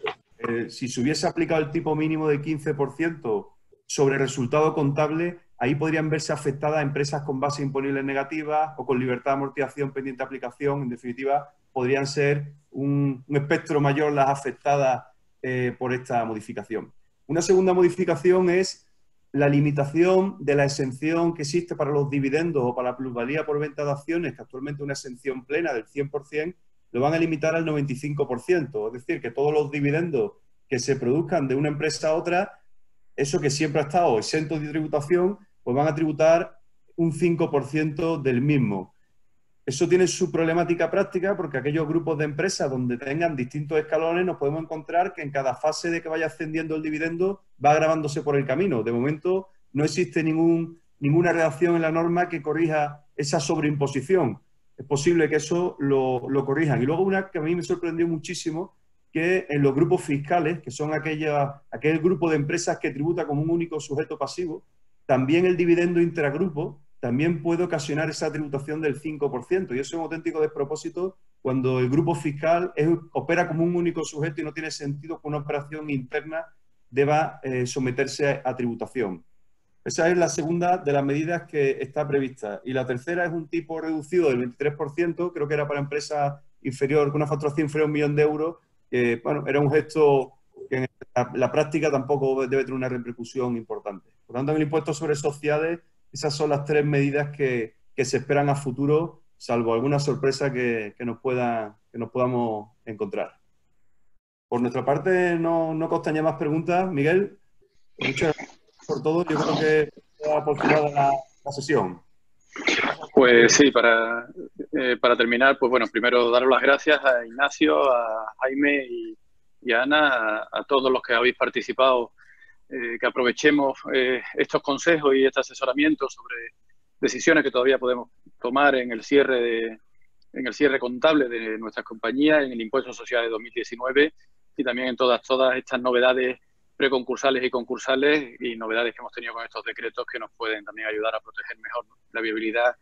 Si se hubiese aplicado el tipo mínimo de 15% sobre el resultado contable, ahí podrían verse afectadas empresas con base imponible negativa o con libertad de amortización pendiente de aplicación. En definitiva, podrían ser un espectro mayor las afectadas por esta modificación. Una segunda modificación es la limitación de la exención que existe para los dividendos o para la plusvalía por venta de acciones, que actualmente es una exención plena del 100%, lo van a limitar al 95%. Es decir, que todos los dividendos que se produzcan de una empresa a otra, eso que siempre ha estado exento de tributación, pues van a tributar un 5% del mismo. Eso tiene su problemática práctica porque aquellos grupos de empresas donde tengan distintos escalones nos podemos encontrar que en cada fase de que vaya ascendiendo el dividendo va agravándose por el camino. De momento no existe ninguna redacción en la norma que corrija esa sobreimposición. Es posible que eso lo corrijan. Y luego una que a mí me sorprendió muchísimo, que en los grupos fiscales, que son aquel grupo de empresas que tributa como un único sujeto pasivo, también el dividendo intragrupo también puede ocasionar esa tributación del 5%. Y eso es un auténtico despropósito cuando el grupo fiscal opera como un único sujeto y no tiene sentido que una operación interna deba someterse a tributación. Esa es la segunda de las medidas que está prevista. Y la tercera es un tipo reducido del 23%, creo que era para empresas inferior, con una facturación inferior a 1 millón de euros, que bueno, era un gesto que en la práctica tampoco debe tener una repercusión importante. Por lo tanto, en el impuesto sobre sociedades, esas son las tres medidas que se esperan a futuro, salvo alguna sorpresa que nos podamos encontrar. Por nuestra parte, no constan ya más preguntas. Miguel, muchas gracias por todo. Yo creo que está por finalizar la sesión. Pues sí, para terminar, pues bueno, primero daros las gracias a Ignacio, a Jaime y a Ana, a todos los que habéis participado, que aprovechemos estos consejos y este asesoramiento sobre decisiones que todavía podemos tomar en el cierre contable de nuestras compañías, en el impuesto social de 2019 y también en todas estas novedades preconcursales y concursales y novedades que hemos tenido con estos decretos que nos pueden también ayudar a proteger mejor la viabilidad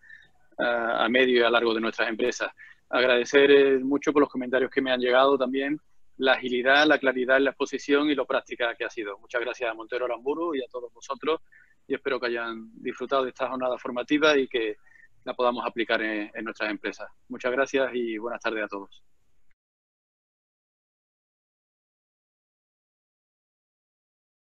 a medio y a largo de nuestras empresas. Agradecer mucho por los comentarios que me han llegado también, la agilidad, la claridad en la exposición y lo práctica que ha sido. Muchas gracias a Montero Aramburu y a todos vosotros y espero que hayan disfrutado de esta jornada formativa y que la podamos aplicar en nuestras empresas. Muchas gracias y buenas tardes a todos.